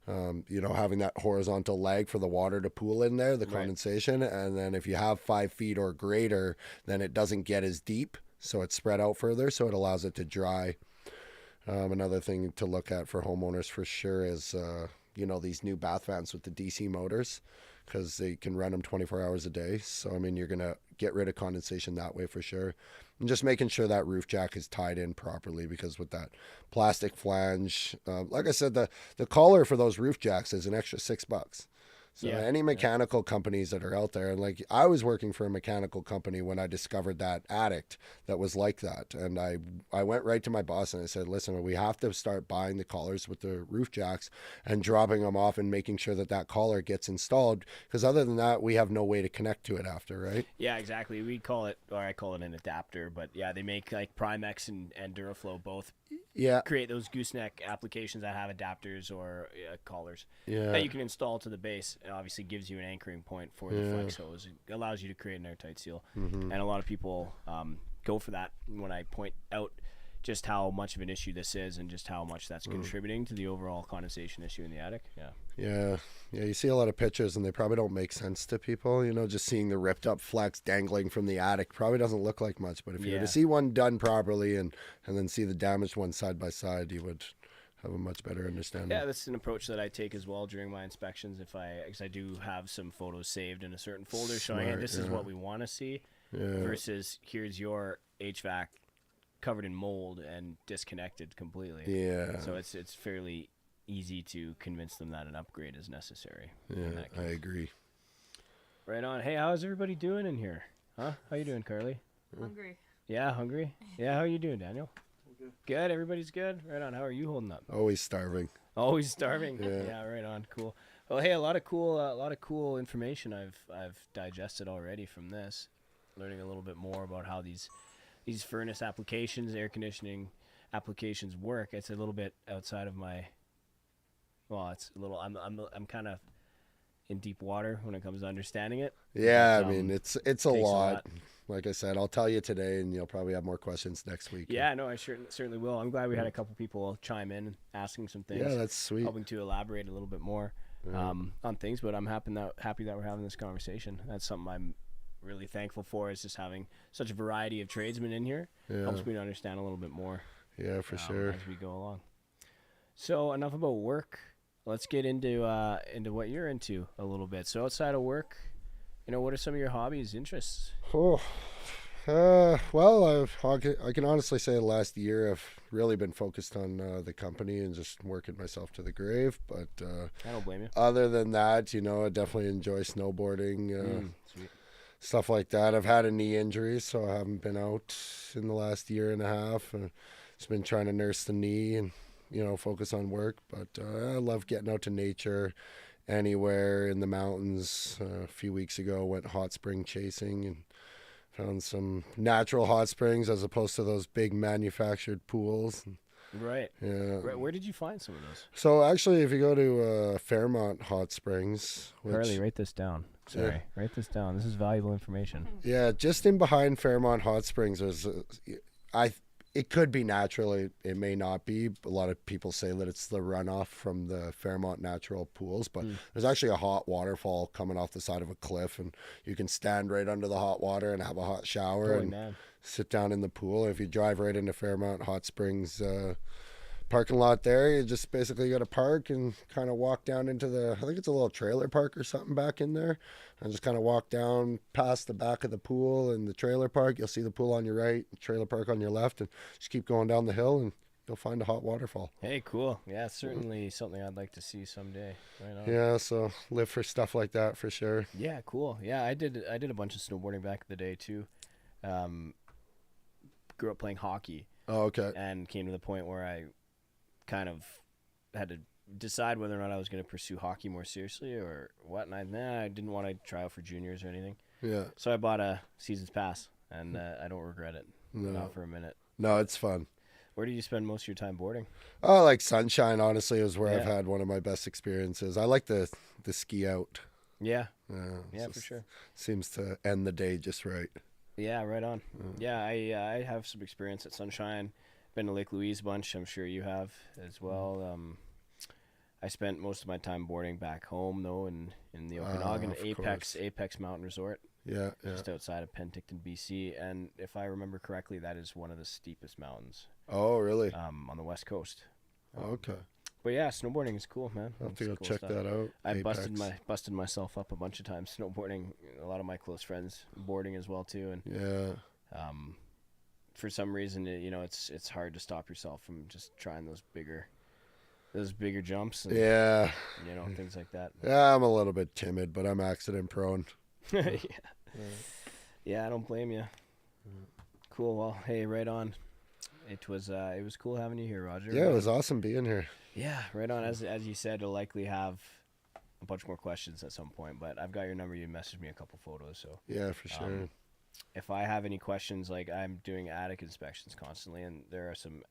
Having that horizontal lag for the water to pool in there, the condensation. And then if you have 5 feet or greater, then it doesn't get as deep. So it's spread out further. So it allows it to dry. Another thing to look at for homeowners for sure is, these new bath fans with the DC motors, because they can run them 24 hours a day. So, I mean, you're going to get rid of condensation that way for sure. And just making sure that roof jack is tied in properly, because with that plastic flange, like I said, the collar for those roof jacks is an extra $6. So any mechanical companies that are out there, and like I was working for a mechanical company when I discovered that addict that was like that. And I went right to my boss and I said, listen, we have to start buying the collars with the roof jacks and dropping them off and making sure that collar gets installed. Because other than that, we have no way to connect to it after, right? Yeah, exactly. I call it an adapter, but yeah, they make like Primex and Duraflow both create those gooseneck applications that have adapters or collars that you can install to the base. It obviously gives you an anchoring point for the flex hose. It allows you to create an airtight seal. And a lot of people go for that when I point out just how much of an issue this is and just how much that's contributing to the overall condensation issue in the attic. Yeah, you see a lot of pictures and they probably don't make sense to people. Just seeing the ripped up flex dangling from the attic probably doesn't look like much, but if you were to see one done properly and then see the damaged one side by side, you would have a much better understanding. Yeah, that's an approach that I take as well during my inspections. Because I do have some photos saved in a certain folder showing, hey, this is what we want to see, versus here's your HVAC covered in mold and disconnected completely. Yeah. So it's fairly easy to convince them that an upgrade is necessary. Yeah, I agree. Right on. Hey, how's everybody doing in here? Huh? How you doing, Carly? Hungry. Yeah, hungry? Yeah, how you doing, Daniel? Good. Everybody's good. Right on. How are you holding up? Always starving. Always starving. Yeah. Right on. Cool. Well, hey, a lot of cool information I've digested already from this. Learning a little bit more about how these furnace applications, air conditioning applications work. It's a little bit outside of my. Well, it's a little. I'm kind of in deep water when it comes to understanding it. Yeah, I mean it's a lot. Like I said, I'll tell you today, and you'll probably have more questions next week. Yeah, no, I certainly will. I'm glad we had a couple people chime in, asking some things. Yeah, that's sweet. Helping to elaborate a little bit more on things. But I'm happy that we're having this conversation. That's something I'm really thankful for, is just having such a variety of tradesmen in here. Helps me to understand a little bit more. Yeah, for sure. As we go along. So enough about work. Let's get into what you're into a little bit. So outside of work, what are some of your hobbies, interests? Well, I can honestly say the last year I've really been focused on the company and just working myself to the grave. But I don't blame you. Other than that, I definitely enjoy snowboarding, sweet. Stuff like that. I've had a knee injury, so I haven't been out in the last year and a half. Just been trying to nurse the knee and focus on work. But I love getting out to nature. Anywhere in the mountains. A few weeks ago, went hot spring chasing and Found some natural hot springs as opposed to those big manufactured pools. Right. Yeah. Right. Where did you find some of those? So actually, if you go to Fairmont Hot Springs, Carly, write this down. Sorry, write this down. This is valuable information. Yeah, just in behind Fairmont Hot Springs, there's it could be natural. It may not be. A lot of people say that it's the runoff from the Fairmont natural pools, but there's actually a hot waterfall coming off the side of a cliff, and you can stand right under the hot water and have a hot shower and sit down in the pool. If you drive right into Fairmont Hot Springs parking lot there, you just basically got to park and kind of walk down into I think it's a little trailer park or something back in there, and just kind of walk down past the back of the pool and the trailer park. You'll see the pool on your right, the trailer park on your left, and just keep going down the hill and you'll find a hot waterfall. Hey, cool. Yeah, certainly something I'd like to see someday. Right on. Yeah, so live for stuff like that for sure. Yeah, cool. Yeah, I did a bunch of snowboarding back in the day too. Grew up playing hockey. Oh, okay. And came to the point where I kind of had to decide whether or not I was going to pursue hockey more seriously or what. And I didn't want to try out for juniors or anything. Yeah. So I bought a season's pass, and I don't regret it. No. Not for a minute. No, it's fun. Where do you spend most of your time boarding? Oh, like Sunshine, honestly, is where I've had one of my best experiences. I like the ski out. Yeah. Yeah, for sure. Seems to end the day just right. Yeah, right on. Yeah, I have some experience at Sunshine. Been to Lake Louise a bunch. I'm sure you have as well. I spent most of my time boarding back home though, in the Okanagan Apex Mountain Resort. Yeah, just outside of Penticton, BC. And if I remember correctly, that is one of the steepest mountains. Oh, really? On the west coast. Okay. But yeah, snowboarding is cool, man. I'll have to go cool check stuff. that out. I Apex. busted myself up a bunch of times snowboarding. A lot of my close friends boarding as well too, and for some reason, it's hard to stop yourself from just trying those bigger jumps. And, things like that. Yeah, I'm a little bit timid, but I'm accident prone. Yeah, I don't blame you. Cool. Well, hey, right on. It was cool having you here, Rodger. Yeah, it was awesome being here. Yeah, right on. As you said, I'll likely have a bunch more questions at some point, but I've got your number. You messaged me a couple photos, so yeah, for sure. If I have any questions, like I'm doing attic inspections constantly, and there are some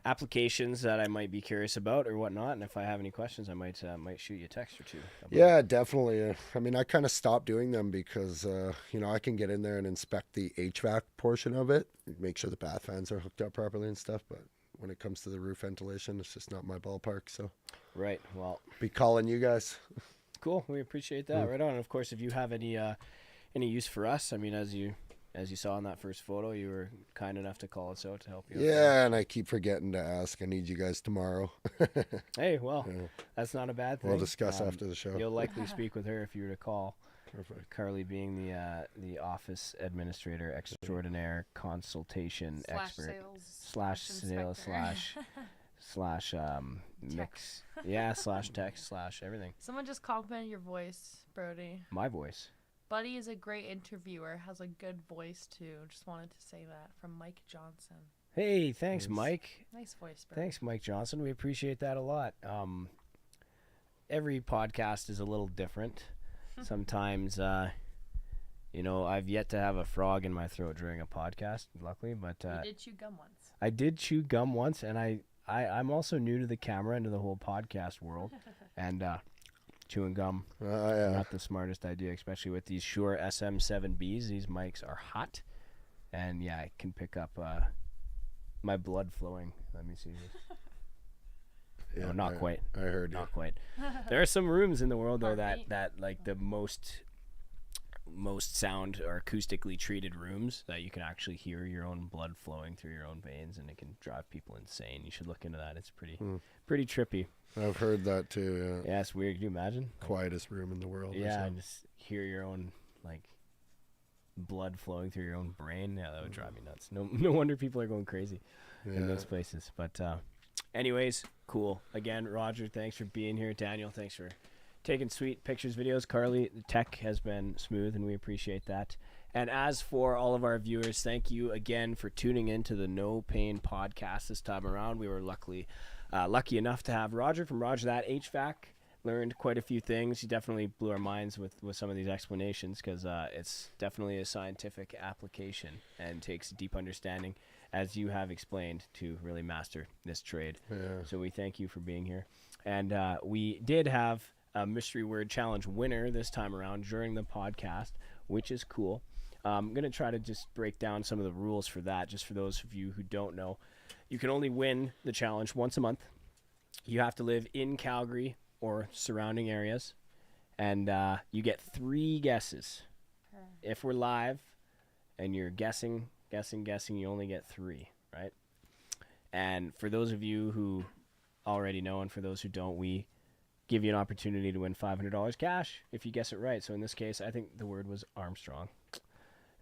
applications that I might be curious about or whatnot, and if I have any questions, I might shoot you a text or two. Yeah, definitely. I mean, I kind of stopped doing them because I can get in there and inspect the HVAC portion of it, make sure the bath fans are hooked up properly and stuff, but when it comes to the roof ventilation, it's just not my ballpark. So right. Well, be calling you guys. Cool. We appreciate that. Right on. And of course, if you have any use for us, I mean, as you saw in that first photo, you were kind enough to call us out to help you out. Yeah, and I keep forgetting to ask. I need you guys tomorrow. Hey, well, that's not a bad thing. We'll discuss after the show. You'll likely speak with her if you were to call. Perfect. Carly being the office administrator extraordinaire, consultation expert slash sales slash mix. Yeah, slash text slash everything. Someone just complimented your voice, Brody. My voice. Buddy is a great interviewer, has a good voice too. Just wanted to say that from Mike Johnson. Hey, thanks, Mike. Nice voice, Brody. Thanks, Mike Johnson. We appreciate that a lot. Every podcast is a little different. Sometimes, I've yet to have a frog in my throat during a podcast, luckily, but you did chew gum once. I did chew gum once, and I'm also new to the camera and to the whole podcast world, and chewing gum, not the smartest idea, especially with these Shure SM7Bs. These mics are hot, and yeah, I can pick up my blood flowing. Let me see this. Yeah, no, not quite. I heard not quite. There are some rooms in the world though that like the most sound or acoustically treated rooms that you can actually hear your own blood flowing through your own veins, and it can drive people insane. You should look into that. It's pretty trippy. I've heard that too. Yeah, it's weird. Can you imagine? Quietest room in the world. Yeah, and just hear your own like blood flowing through your own brain. Yeah, that would drive me nuts. No wonder people are going crazy in those places. But anyways, cool. Again, Rodger, thanks for being here. Daniel, thanks for taking sweet pictures, videos. Carly, the tech has been smooth, and we appreciate that. And as for all of our viewers, thank you again for tuning in to the No Payne podcast this time around. We were lucky enough to have Rodger from Rodger That HVAC learned quite a few things. You definitely blew our minds with some of these explanations, because it's definitely a scientific application and takes a deep understanding, as you have explained, to really master this trade. Yeah. So we thank you for being here. And we did have a mystery word challenge winner this time around during the podcast, which is cool. I'm going to try to just break down some of the rules for that, just for those of you who don't know. You can only win the challenge once a month. You have to live in Calgary or surrounding areas, and you get 3 guesses. If we're live and you're guessing, you only get 3, right? And for those of you who already know, and for those who don't, we give you an opportunity to win $500 cash if you guess it right. So in this case, I think the word was Armstrong.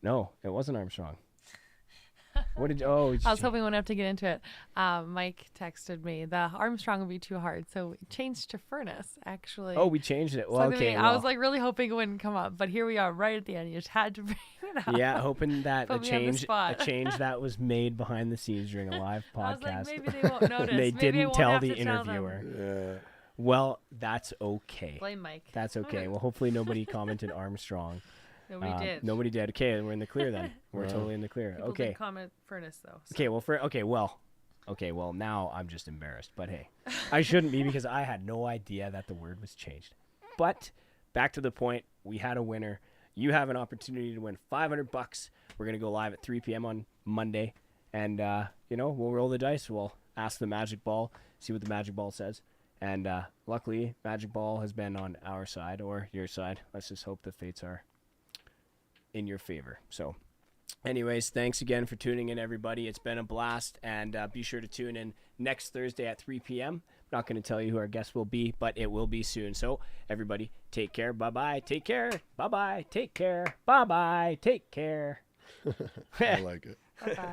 No, it wasn't Armstrong. What did you, I was hoping we wouldn't have to get into it. Mike texted me. The Armstrong would be too hard, so it changed to furnace, actually. Oh, we changed it. Well, so okay. I was like really hoping it wouldn't come up, but here we are right at the end. You just had to bring it up. Yeah, hoping that a Put me on the change spot. that was made behind the scenes during a live podcast. I was like, maybe they won't notice. They Maybe I didn't won't tell have the to tell them. interviewer. Yeah. Well, that's okay. Blame Mike. That's okay. Well, hopefully nobody commented Armstrong. Nobody did. Nobody did. Okay, we're in the clear then. We're Wow. totally in the clear. People Okay. did comment furnace though. So. Okay, well, now I'm just embarrassed. But hey, I shouldn't be, because I had no idea that the word was changed. But back to the point, we had a winner. You have an opportunity to win $500. We're going to go live at 3 p.m. on Monday. And, we'll roll the dice. We'll ask the magic ball, see what the magic ball says. And luckily, magic ball has been on our side or your side. Let's just hope the fates are in your favor. So anyways, thanks again for tuning in, everybody. It's been a blast, and be sure to tune in next Thursday at 3 p.m. I'm not going to tell you who our guest will be, but it will be soon. So everybody, take care. Bye-bye. Take care. Bye-bye. Take care. Bye-bye. Take care. I like it. Bye-bye.